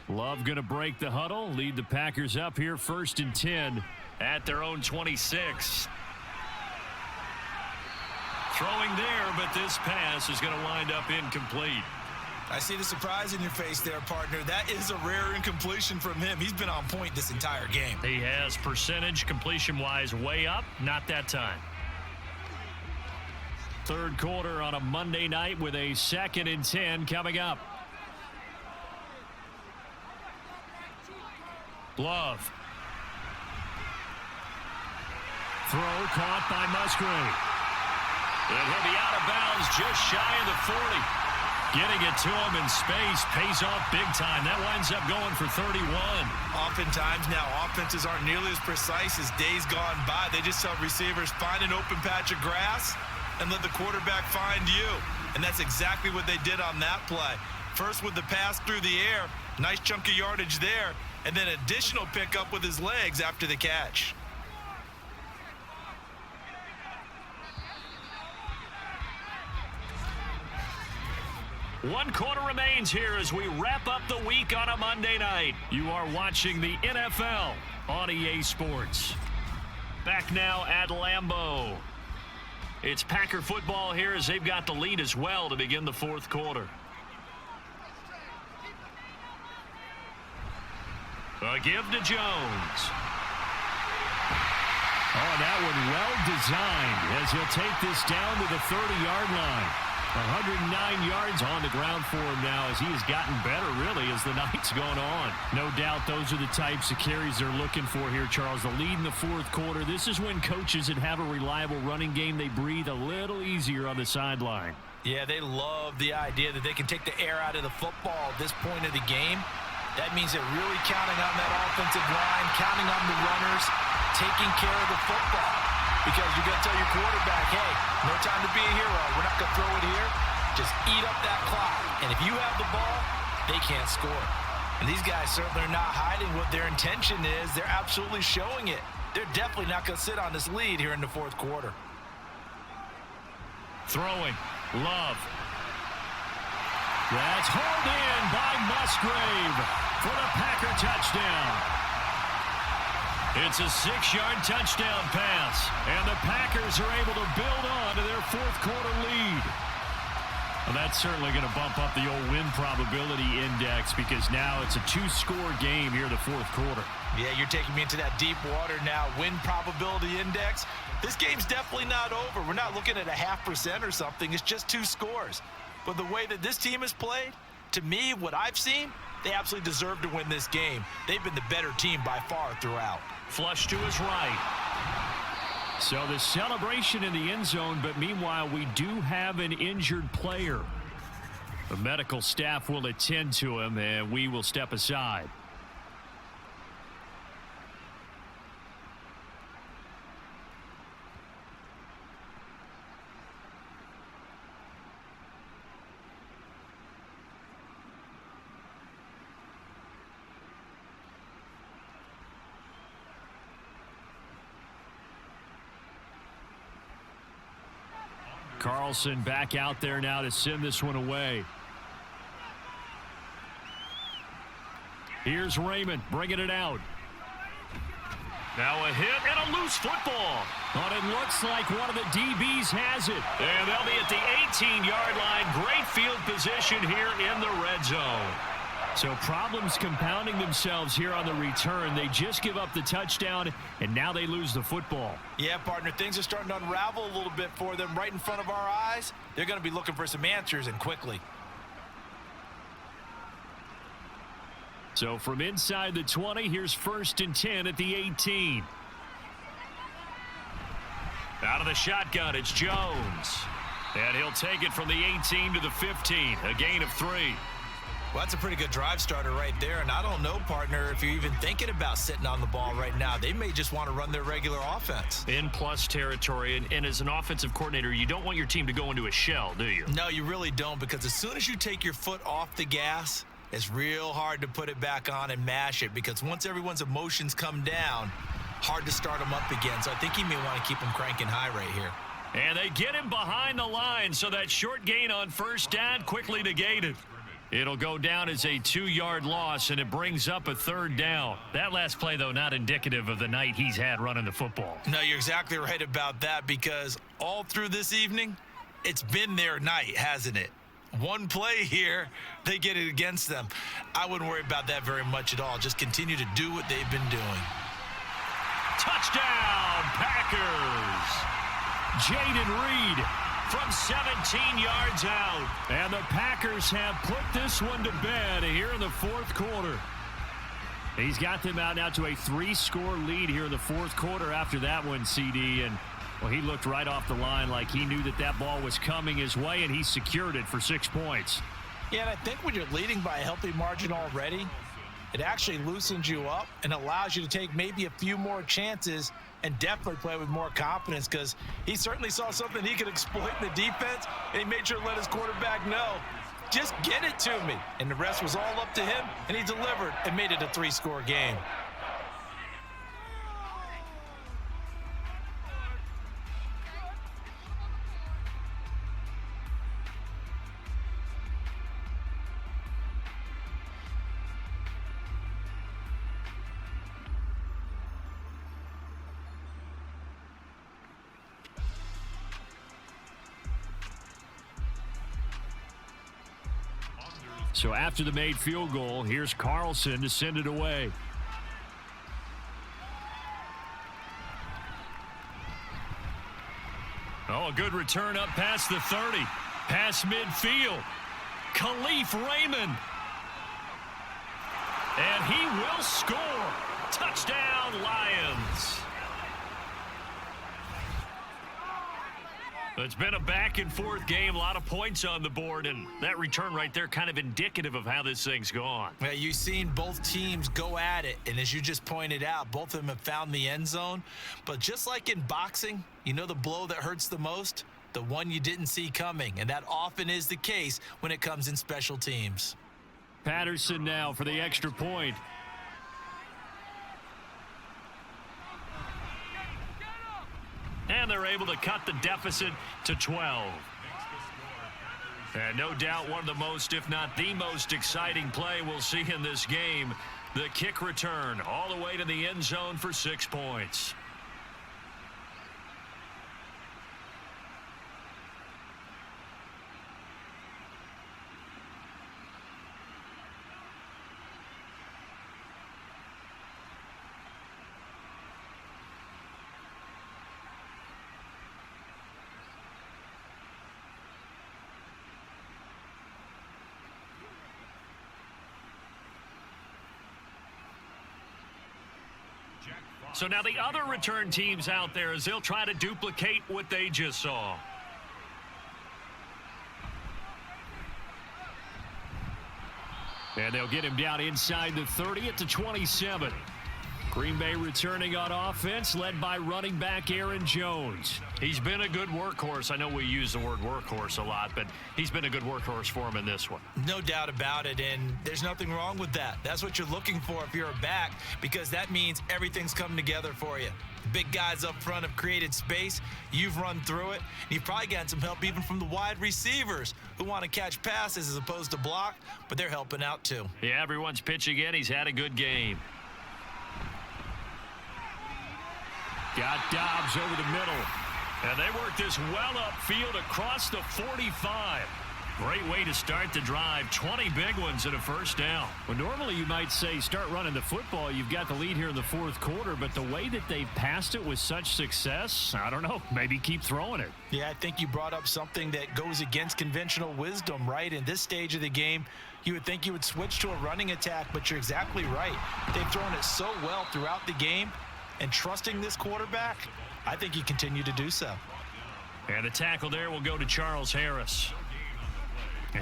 Love going to break the huddle, lead the Packers up here 1st and 10 at their own 26. Throwing there, but this pass is going to wind up incomplete. I see the surprise in your face there, partner. That is a rare incompletion from him. He's been on point this entire game. He has percentage completion-wise way up, not that time. 3rd quarter on a Monday night with a 2nd and 10 coming up. Love. Throw caught by Musgrave. And he'll be out of bounds just shy of the 40. Getting it to him in space pays off big time. That winds up going for 31. Oftentimes now offenses aren't nearly as precise as days gone by. They just tell receivers, find an open patch of grass and let the quarterback find you. And that's exactly what they did on that play. First with the pass through the air, nice chunk of yardage there, and then additional pickup with his legs after the catch. 1 quarter remains here as we wrap up the week on a Monday night. You are watching the NFL on EA Sports. Back now at Lambeau. It's Packer football here as they've got the lead as well to begin the 4th quarter. A give to Jones. Oh, that one well designed as he'll take this down to the 30-yard line. 109 yards on the ground for him now as he has gotten better, really, as the night's gone on. No doubt those are the types of carries they're looking for here, Charles. The lead in the 4th quarter. This is when coaches that have a reliable running game, they breathe a little easier on the sideline. Yeah, they love the idea that they can take the air out of the football at this point of the game. That means they're really counting on that offensive line, counting on the runners, taking care of the football. Because you're going to tell your quarterback, hey, no time to be a hero. We're not going to throw it here. Just eat up that clock. And if you have the ball, they can't score. And these guys certainly are not hiding what their intention is. They're absolutely showing it. They're definitely not going to sit on this lead here in the 4th quarter. Throwing. Love. That's hauled in by Musgrave for the Packer touchdown. It's a 6-yard touchdown pass, and the Packers are able to build on to their 4th quarter lead. Well, that's certainly going to bump up the old win probability index because now it's a 2-score game here in the 4th quarter. Yeah, you're taking me into that deep water now. Win probability index. This game's definitely not over. We're not looking at a 0.5% or something. It's just 2 scores. But the way that this team has played, to me, what I've seen, they absolutely deserve to win this game. They've been the better team by far throughout. Flush to his right. So the celebration in the end zone, but meanwhile, we do have an injured player. The medical staff will attend to him, and we will step aside. Carlson back out there now to send this one away. Here's Raymond bringing it out. Now a hit and a loose football. But it looks like one of the DBs has it. And they'll be at the 18-yard line. Great field position here in the red zone. So problems compounding themselves here on the return. They just give up the touchdown, and now they lose the football. Yeah, partner, things are starting to unravel a little bit for them right in front of our eyes. They're going to be looking for some answers, and quickly. So from inside the 20, here's 1st and 10 at the 18. Out of the shotgun, it's Jones. And he'll take it from the 18 to the 15, a gain of 3. Well, that's a pretty good drive starter right there. And I don't know, partner, if you're even thinking about sitting on the ball right now. They may just want to run their regular offense. In plus territory. And as an offensive coordinator, you don't want your team to go into a shell, do you? No, you really don't, because as soon as you take your foot off the gas, it's real hard to put it back on and mash it, because once everyone's emotions come down, hard to start them up again. So I think he may want to keep them cranking high right here. And they get him behind the line, so that short gain on 1st down quickly negated. It'll go down as a 2-yard loss, and it brings up a 3rd down. That last play, though, not indicative of the night he's had running the football. No, you're exactly right about that, because all through this evening, it's been their night, hasn't it? One play here, they get it against them. I wouldn't worry about that very much at all. Just continue to do what they've been doing. Touchdown, Packers! Jaden Reed from 17 yards out. And the Packers have put this one to bed here in the 4th quarter. He's got them out now to a 3-score lead here in the 4th quarter after that one, CD. And, well, he looked right off the line like he knew that that ball was coming his way, and he secured it for 6 points. Yeah, and I think when you're leading by a healthy margin already, it actually loosens you up and allows you to take maybe a few more chances and definitely play with more confidence, because he certainly saw something he could exploit in the defense, and he made sure to let his quarterback know, just get it to me. And the rest was all up to him, and he delivered and made it a 3-score game. So after the made field goal, here's Carlson to send it away. Oh, a good return up past the 30. Past midfield. Khalif Raymond. And he will score. Touchdown, Lions. It's been a back-and-forth game, a lot of points on the board, and that return right there kind of indicative of how this thing's gone. Yeah, you've seen both teams go at it, and as you just pointed out, both of them have found the end zone. But just like in boxing, you know the blow that hurts the most? The one you didn't see coming, and that often is the case when it comes in special teams. Patterson now for the extra point. And they're able to cut the deficit to 12. And no doubt one of the most, if not the most exciting play we'll see in this game. The kick return all the way to the end zone for 6 points. So now the other return teams out there as they'll try to duplicate what they just saw. And they'll get him down inside the 30 at the 27. Green Bay returning on offense, led by running back Aaron Jones. He's been a good workhorse. I know we use the word workhorse a lot, but he's been a good workhorse for him in this one. No doubt about it, and there's nothing wrong with that. That's what you're looking for if you're a back, because that means everything's coming together for you. Big guys up front have created space. You've run through it. And you've probably gotten some help even from the wide receivers who want to catch passes as opposed to block, but they're helping out too. Yeah, everyone's pitching in. He's had a good game. Got Dobbs over the middle. And they work this well upfield across the 45. Great way to start the drive. 20 big ones and a first down. Well, normally you might say start running the football. You've got the lead here in the fourth quarter, but the way that they've passed it with such success, I don't know, maybe keep throwing it. Yeah, I think you brought up something that goes against conventional wisdom, right? In this stage of the game, you would think you would switch to a running attack, but you're exactly right. They've thrown it so well throughout the game, and trusting this quarterback, I think you continue to do so. And the tackle there will go to Charles Harris.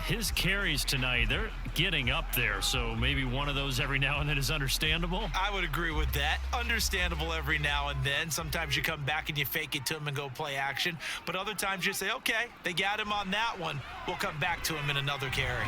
His carries tonight, they're getting up there, so maybe one of those every now and then is understandable. I would agree with that. Understandable every now and then. Sometimes you come back and you fake it to him and go play action. But other times you say, okay, they got him on that one. We'll come back to him in another carry.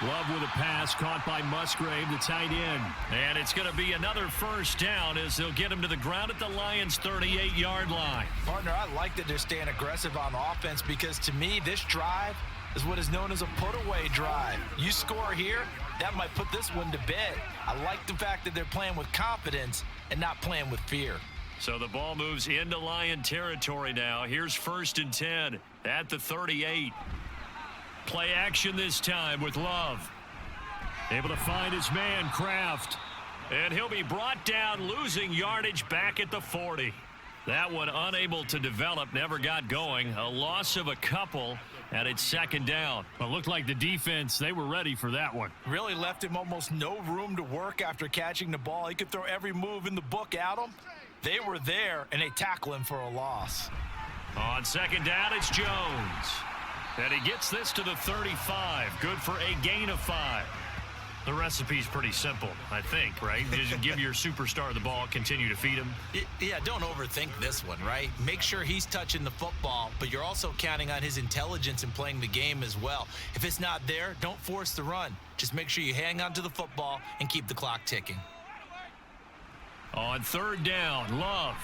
Love with a pass caught by Musgrave, the tight end. And it's going to be another first down as they'll get him to the ground at the Lions' 38-yard line. Partner, I like that they're staying aggressive on offense because to me, this drive is what is known as a put-away drive. You score here, that might put this one to bed. I like the fact that they're playing with confidence and not playing with fear. So the ball moves into Lion territory now. Here's 1st and 10 at the 38. Play action this time with Love. Able to find his man, Kraft. And he'll be brought down, losing yardage back at the 40. That one unable to develop, never got going. A loss of a couple, and it's 2nd down. Well, it looked like the defense, they were ready for that one. Really left him almost no room to work after catching the ball. He could throw every move in the book at him. They were there, and they tackle him for a loss. On 2nd down, it's Jones. And he gets this to the 35. Good for a gain of 5. The recipe's pretty simple, I think, right? Just give your superstar the ball, continue to feed him. Yeah, don't overthink this one, right? Make sure he's touching the football, but you're also counting on his intelligence in playing the game as well. If it's not there, don't force the run. Just make sure you hang on to the football and keep the clock ticking. On 3rd down, Love.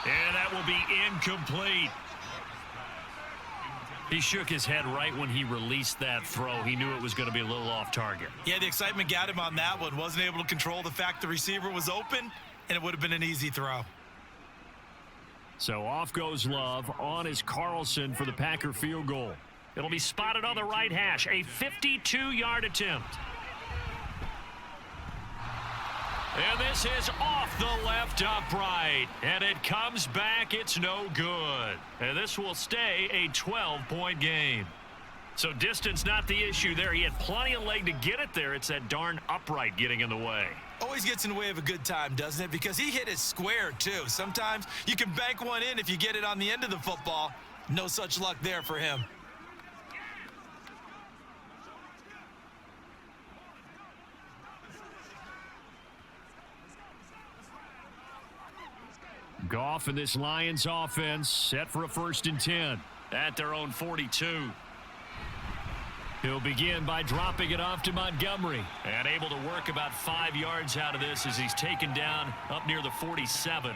And that will be incomplete. He shook his head right when he released that throw. He knew it was going to be a little off target. Yeah, the excitement got him on that one. Wasn't able to control the fact the receiver was open, and it would have been an easy throw. So off goes Love. On is Carlson for the Packer field goal. It'll be spotted on the right hash. A 52-yard attempt. And this is off the left upright. And it comes back. It's no good. And this will stay a 12-point game. So distance not the issue there. He had plenty of leg to get it there. It's that darn upright getting in the way. Always gets in the way of a good time, doesn't it? Because he hit it square, too. Sometimes you can bank one in if you get it on the end of the football. No such luck there for him. Goff and this Lions offense set for a 1st and 10 at their own 42. He'll begin by dropping it off to Montgomery. And able to work about 5 yards out of this as he's taken down up near the 47.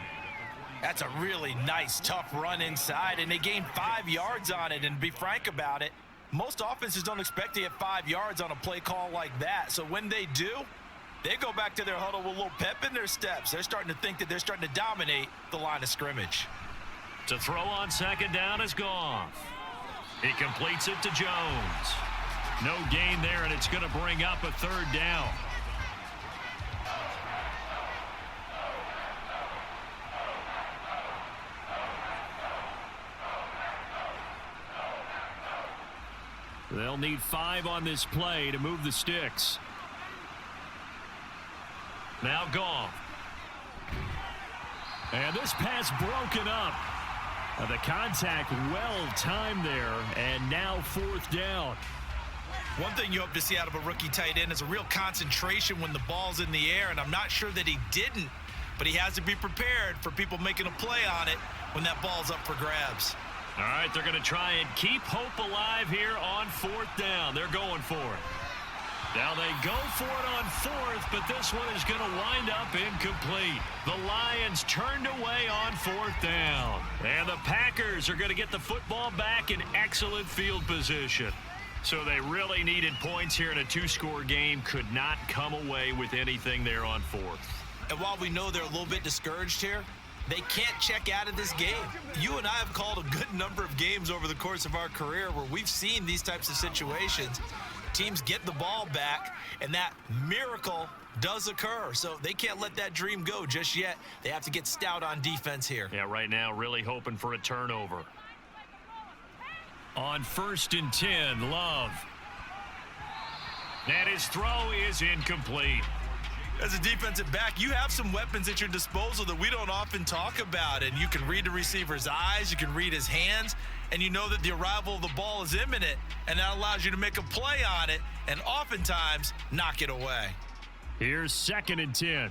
That's a really nice, tough run inside, and they gained 5 yards on it. And to be frank about it, most offenses don't expect to get 5 yards on a play call like that. So when they do, they go back to their huddle with a little pep in their steps. They're starting to think that they're starting to dominate the line of scrimmage. To throw on 2nd down is Goff. He completes it to Jones. No gain there, and it's going to bring up a 3rd down. They'll need 5 on this play to move the sticks. Now Goff. And this pass broken up. The contact well timed there, and now 4th down. One thing you hope to see out of a rookie tight end is a real concentration when the ball's in the air, and I'm not sure that he didn't, but he has to be prepared for people making a play on it when that ball's up for grabs. All right, they're going to try and keep hope alive here on 4th down. They're going for it. Now they go for it on 4th, but this one is going to wind up incomplete. The Lions turned away on 4th down. And the Packers are going to get the football back in excellent field position. So they really needed points here in a 2-score game. Could not come away with anything there on 4th. And while we know they're a little bit discouraged here, they can't check out of this game. You and I have called a good number of games over the course of our career where we've seen these types of situations. Teams get the ball back, and that miracle does occur. So they can't let that dream go just yet. They have to get stout on defense here. Yeah, right now really hoping for a turnover. On 1st and 10, Love. And his throw is incomplete. As a defensive back, you have some weapons at your disposal that we don't often talk about. And you can read the receiver's eyes, you can read his hands, and you know that the arrival of the ball is imminent, and that allows you to make a play on it and oftentimes knock it away. Here's 2nd and 10.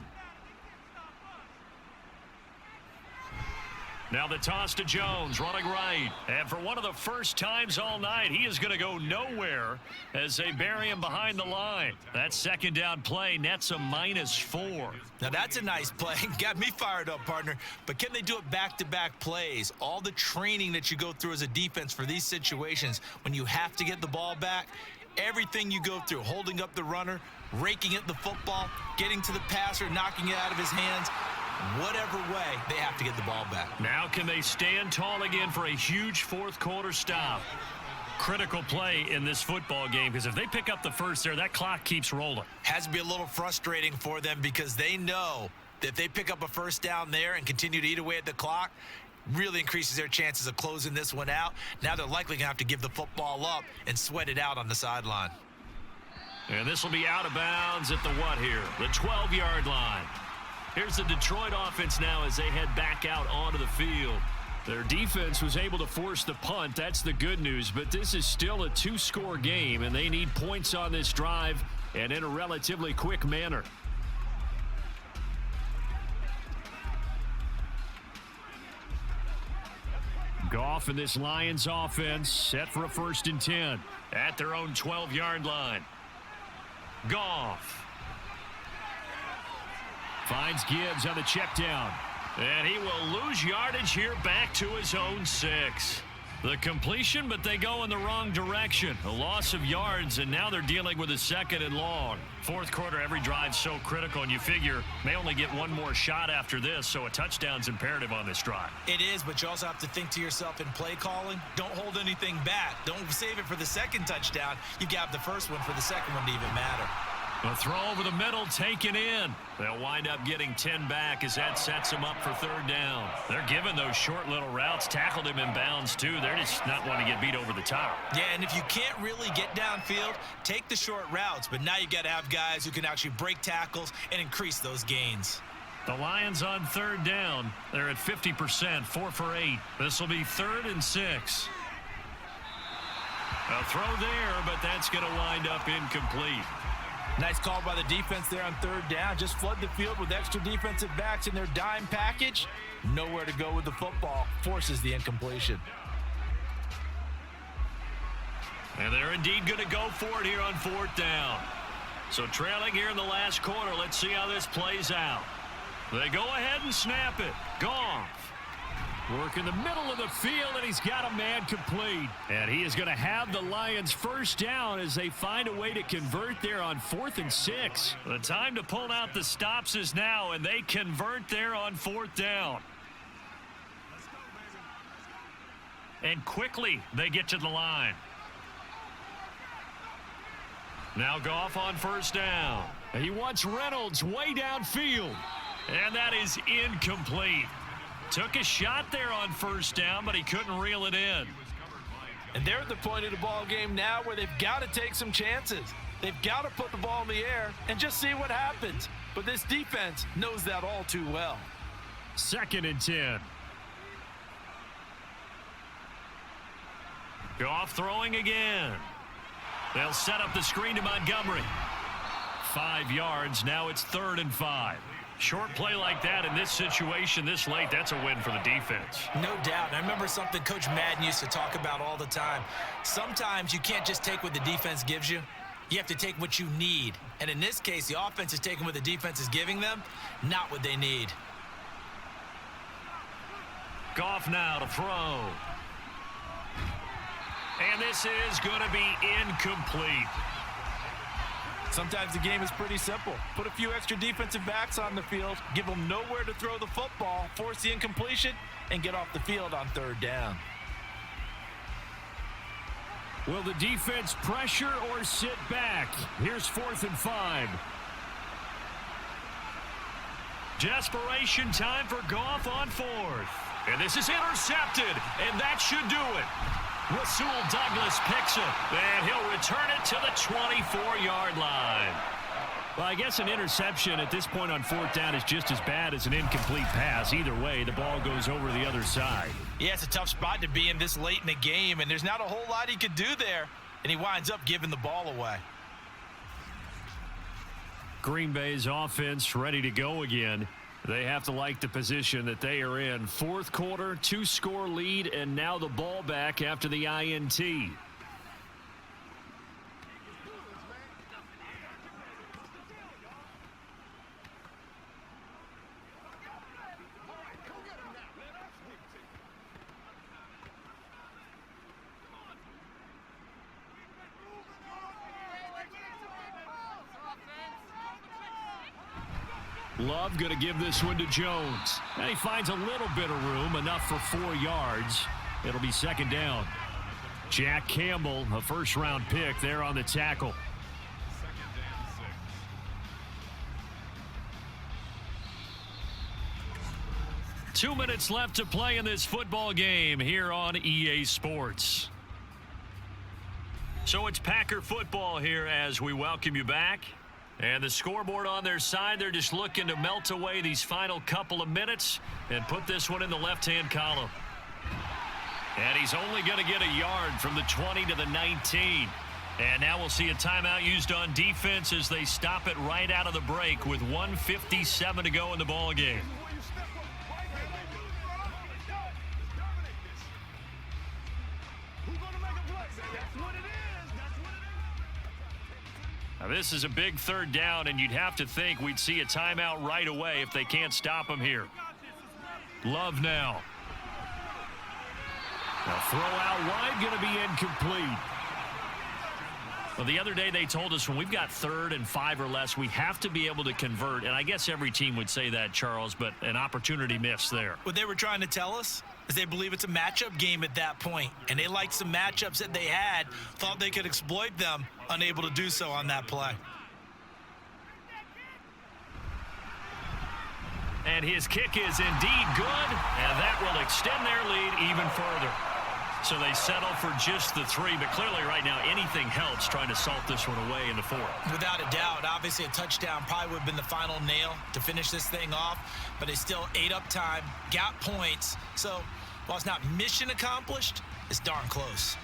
Now the toss to Jones, running right. And for one of the first times all night, he is going to go nowhere as they bury him behind the line. That 2nd down play nets a -4. Now that's a nice play. Got me fired up, partner. But can they do it back-to-back plays? All the training that you go through as a defense for these situations, when you have to get the ball back, everything you go through, holding up the runner, raking at the football, getting to the passer, knocking it out of his hands, whatever way, they have to get the ball back. Now can they stand tall again for a huge 4th quarter stop? Critical play in this football game, because if they pick up the first there, that clock keeps rolling. Has to be a little frustrating for them because they know that if they pick up a 1st down there and continue to eat away at the clock, really increases their chances of closing this one out. Now they're likely going to have to give the football up and sweat it out on the sideline. And this will be out of bounds at the what here? The 12-yard line. Here's the Detroit offense now as they head back out onto the field. Their defense was able to force the punt. That's the good news. But this is still a 2-score game, and they need points on this drive and in a relatively quick manner. Goff and this Lions offense set for a 1st and 10 at their own 12-yard line. Goff finds Gibbs on the check down. And he will lose yardage here back to his own 6. The completion, but they go in the wrong direction. A loss of yards, and now they're dealing with a 2nd and long. Fourth quarter, every drive's so critical, and you figure may only get one more shot after this, so a touchdown's imperative on this drive. It is, but you also have to think to yourself in play calling, don't hold anything back. Don't save it for the second touchdown. You've got the first one for the second one to even matter. A throw over the middle, taken in. They'll wind up getting 10 back as that sets them up for 3rd down. They're giving those short little routes, tackled him in bounds too. They're just not wanting to get beat over the top. Yeah, and if you can't really get downfield, take the short routes. But now you got to have guys who can actually break tackles and increase those gains. The Lions on 3rd down. They're at 50%, 4 for 8. This will be 3rd and 6. A throw there, but that's going to wind up incomplete. Nice call by the defense there on 3rd down. Just flood the field with extra defensive backs in their dime package. Nowhere to go with the football. Forces the incompletion. And they're indeed going to go for it here on 4th down. So trailing here in the last quarter. Let's see how this plays out. They go ahead and snap it. Goff. Work in the middle of the field, and he's got a man complete. And he is going to have the Lions 1st down as they find a way to convert there on 4th and 6. The time to pull out the stops is now, and they convert there on 4th down. And quickly, they get to the line. Now Goff on 1st down. He wants Reynolds way downfield. And that is incomplete. Took a shot there on 1st down, but he couldn't reel it in. And they're at the point of the ball game now where they've got to take some chances. They've got to put the ball in the air and just see what happens. But this defense knows that all too well. 2nd and 10. Goff throwing again. They'll set up the screen to Montgomery. 5 yards. Now it's 3rd and 5. Short play like that in this situation this late, that's a win for the defense. No doubt. And I remember something Coach Madden used to talk about all the time. Sometimes you can't just take what the defense gives you. You have to take what you need. And in this case, the offense is taking what the defense is giving them, not what they need. Goff now to throw. And this is going to be incomplete. Sometimes the game is pretty simple. Put a few extra defensive backs on the field, give them nowhere to throw the football, force the incompletion, and get off the field on 3rd down. Will the defense pressure or sit back? Here's 4th and 5. Desperation time for Goff on 4th. And this is intercepted, and that should do it. Rasul Douglas picks it, and he'll return it to the 24-yard line. Well, I guess an interception at this point on 4th down is just as bad as an incomplete pass. Either way, the ball goes over the other side. Yeah, it's a tough spot to be in this late in the game, and there's not a whole lot he could do there, and he winds up giving the ball away. Green Bay's offense ready to go again. They have to like the position that they are in. 4th quarter, 2-score lead, and now the ball back after the INT. Love going to give this one to Jones. And he finds a little bit of room, enough for 4 yards. It'll be 2nd down. Jack Campbell, a 1st-round pick there on the tackle. Two minutes left to play in this football game here on EA Sports. So it's Packer football here as we welcome you back. And the scoreboard on their side, they're just looking to melt away these final couple of minutes and put this one in the left-hand column. And he's only going to get a yard from the 20 to the 19. And now we'll see a timeout used on defense as they stop it right out of the break with 1:57 to go in the ball game. Now this is a big 3rd down, and you'd have to think we'd see a timeout right away if they can't stop him here. Love now. A throw out wide, going to be incomplete. Well, the other day they told us when we've got 3rd and 5 or less, we have to be able to convert. And I guess every team would say that, Charles, but an opportunity missed there. What they were trying to tell us is they believe it's a matchup game at that point. And they liked some matchups that they had, thought they could exploit them, unable to do so on that play. And his kick is indeed good, and that will extend their lead even further. So they settle for just the 3, but clearly right now anything helps trying to salt this one away in the 4th. Without a doubt, obviously a touchdown probably would have been the final nail to finish this thing off, but they still ate up time, got points. So while it's not mission accomplished, it's darn close.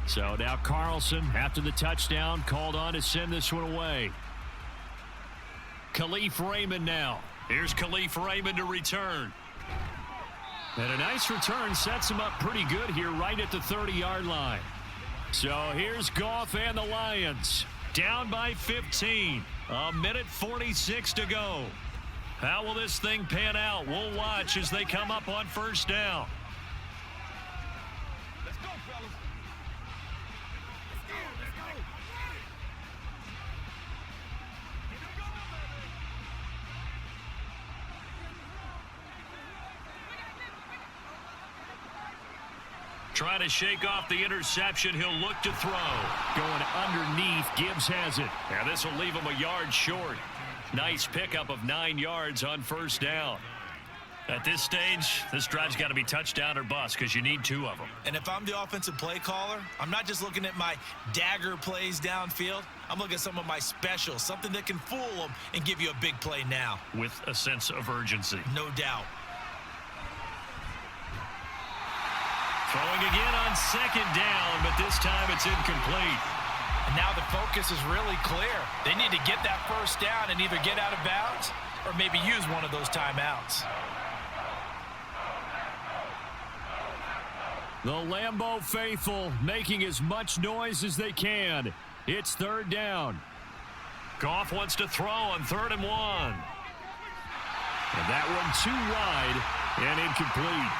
So now Carlson, after the touchdown, called on to send this one away. Khalif Raymond now. Here's Khalif Raymond to return. And a nice return sets him up pretty good here right at the 30-yard line. So here's Goff and the Lions. Down by 15. 1:46 to go. How will this thing pan out? We'll watch as they come up on 1st down. Trying to shake off the interception. He'll look to throw. Going underneath. Gibbs has it. And this will leave him a yard short. Nice pickup of 9 yards on 1st down. At this stage, this drive's got to be touchdown or bust because you need 2 of them. And if I'm the offensive play caller, I'm not just looking at my dagger plays downfield. I'm looking at some of my specials, something that can fool them and give you a big play now. With a sense of urgency. No doubt. Throwing again on 2nd down, but this time it's incomplete. And now the focus is really clear. They need to get that 1st down and either get out of bounds or maybe use one of those timeouts. The Lambeau faithful making as much noise as they can. It's 3rd down. Goff wants to throw on 3rd and 1. And that one too wide and incomplete.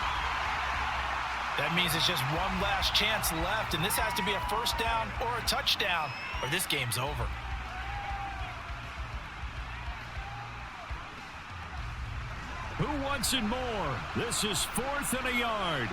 That means it's just one last chance left, and this has to be a 1st down or a touchdown, or this game's over. Who wants it more? This is 4th and a yard.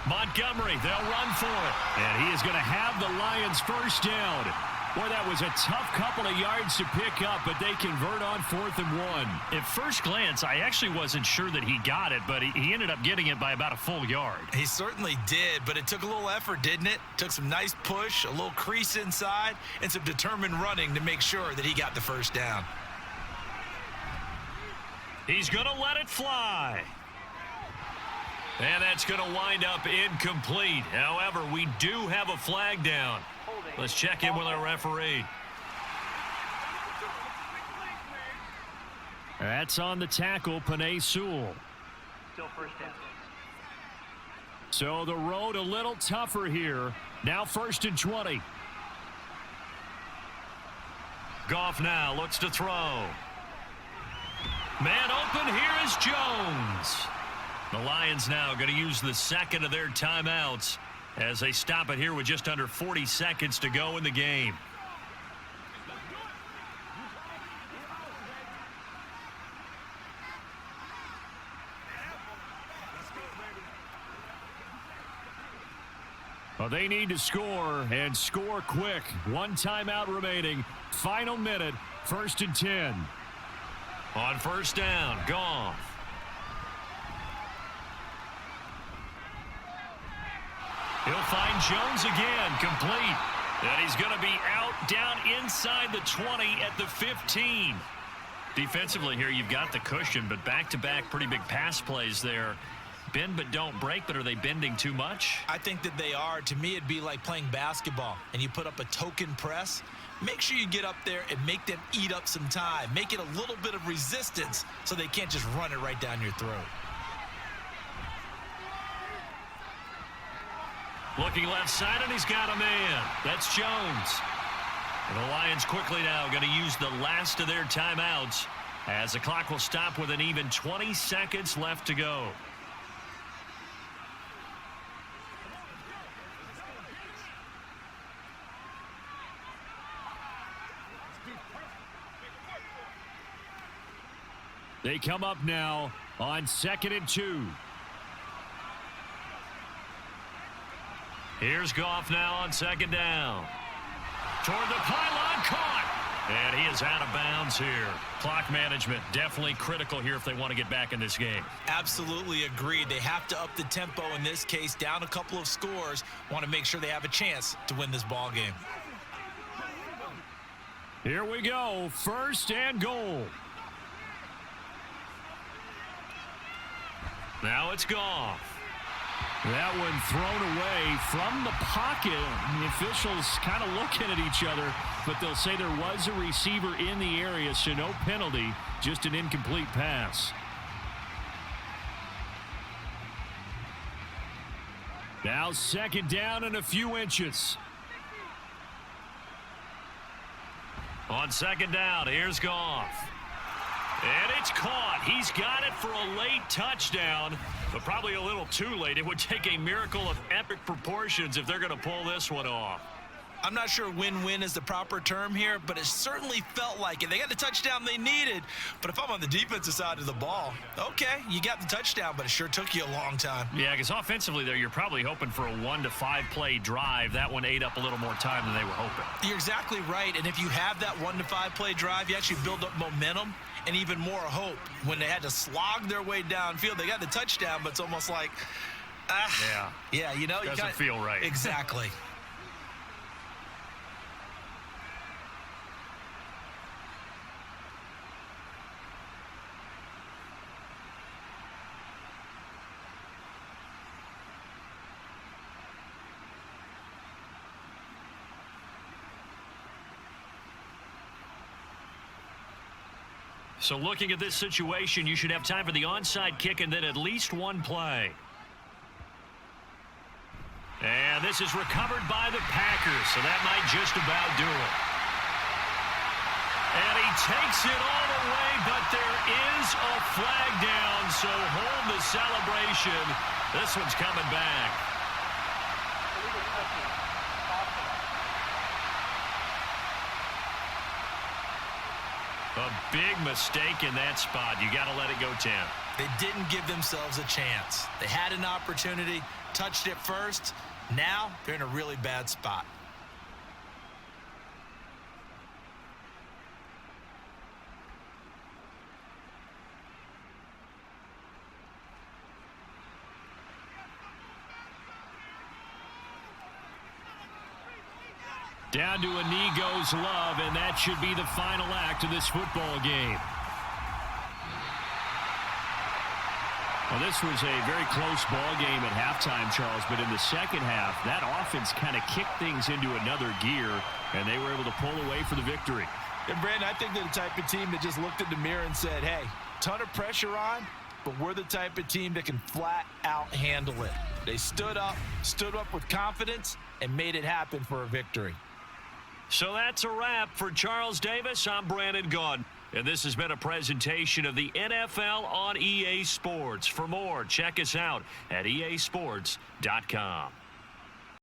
Montgomery, they'll run for it. And he is going to have the Lions 1st down. Boy, that was a tough couple of yards to pick up, but they convert on 4th and 1. At first glance, I actually wasn't sure that he got it, but he ended up getting it by about a full yard. He certainly did, but it took a little effort, didn't it? Took some nice push, a little crease inside, and some determined running to make sure that he got the 1st down. He's going to let it fly. And that's going to wind up incomplete. However, we do have a flag down. Let's check in with our referee. That's on the tackle, Panay Sewell. Still 1st down. So the road a little tougher here. Now 1st and 20. Goff now looks to throw. Man open, here is Jones. The Lions now going to use the 2nd of their timeouts as they stop it here with just under 40 seconds to go in the game. Well, they need to score and score quick. 1 timeout remaining. Final minute, 1st and 10. On 1st down, Goff. He'll find Jones again, complete. And he's going to be out down inside the 20 at the 15. Defensively here, you've got the cushion, but back-to-back pretty big pass plays there. bend but don't break, but are they bending too much? I think that they are. To me, it'd be like playing basketball, and you put up a token press. Make sure you get up there and make them eat up some time. Make it a little bit of resistance so they can't just run it right down your throat. Looking left side, and he's got a man. That's Jones. And the Lions quickly now going to use the last of their timeouts as the clock will stop with an even 20 seconds left to go. They come up now on 2nd and 2. Here's Goff now on 2nd down. Toward the pylon, caught. And he is out of bounds here. Clock management definitely critical here if they want to get back in this game. Absolutely agreed. They have to up the tempo in this case, down a couple of scores. Want to make sure they have a chance to win this ball game. Here we go. 1st and goal. Now it's Goff. That one thrown away from the pocket. The officials kind of looking at each other, but they'll say there was a receiver in the area, so no penalty, just an incomplete pass. Now 2nd down and a few inches. On 2nd down, here's Goff. And it's caught. He's got it for a late touchdown, but probably a little too late. It would take a miracle of epic proportions if they're going to pull this one off. I'm not sure win-win is the proper term here, but it certainly felt like it. They got the touchdown they needed, but if I'm on the defensive side of the ball, okay, you got the touchdown, but it sure took you a long time. Yeah, because offensively there, you're probably hoping for a 1 to 5 play drive. That one ate up a little more time than they were hoping. You're exactly right, and if you have that 1 to 5 play drive, you actually build up momentum and even more hope. When they had to slog their way downfield, they got the touchdown, but it's almost like, yeah, you know, doesn't feel right. Exactly. So looking at this situation, you should have time for the onside kick and then at least one play. And this is recovered by the Packers, so that might just about do it. And he takes it all the way, but there is a flag down, so hold the celebration. This one's coming back. A big mistake in that spot. You got to let it go, Tim. They didn't give themselves a chance. They had an opportunity, touched it first. Now they're in a really bad spot. Down to a knee goes Love, and that should be the final act of this football game. Well, this was a very close ball game at halftime, Charles, but in the second half, that offense kind of kicked things into another gear, and they were able to pull away for the victory. And, Brandon, I think they're the type of team that just looked in the mirror and said, hey, ton of pressure on, but we're the type of team that can flat out handle it. They stood up with confidence, and made it happen for a victory. So that's a wrap for Charles Davis. I'm Brandon Gunn. And this has been a presentation of the NFL on EA Sports. For more, check us out at easports.com.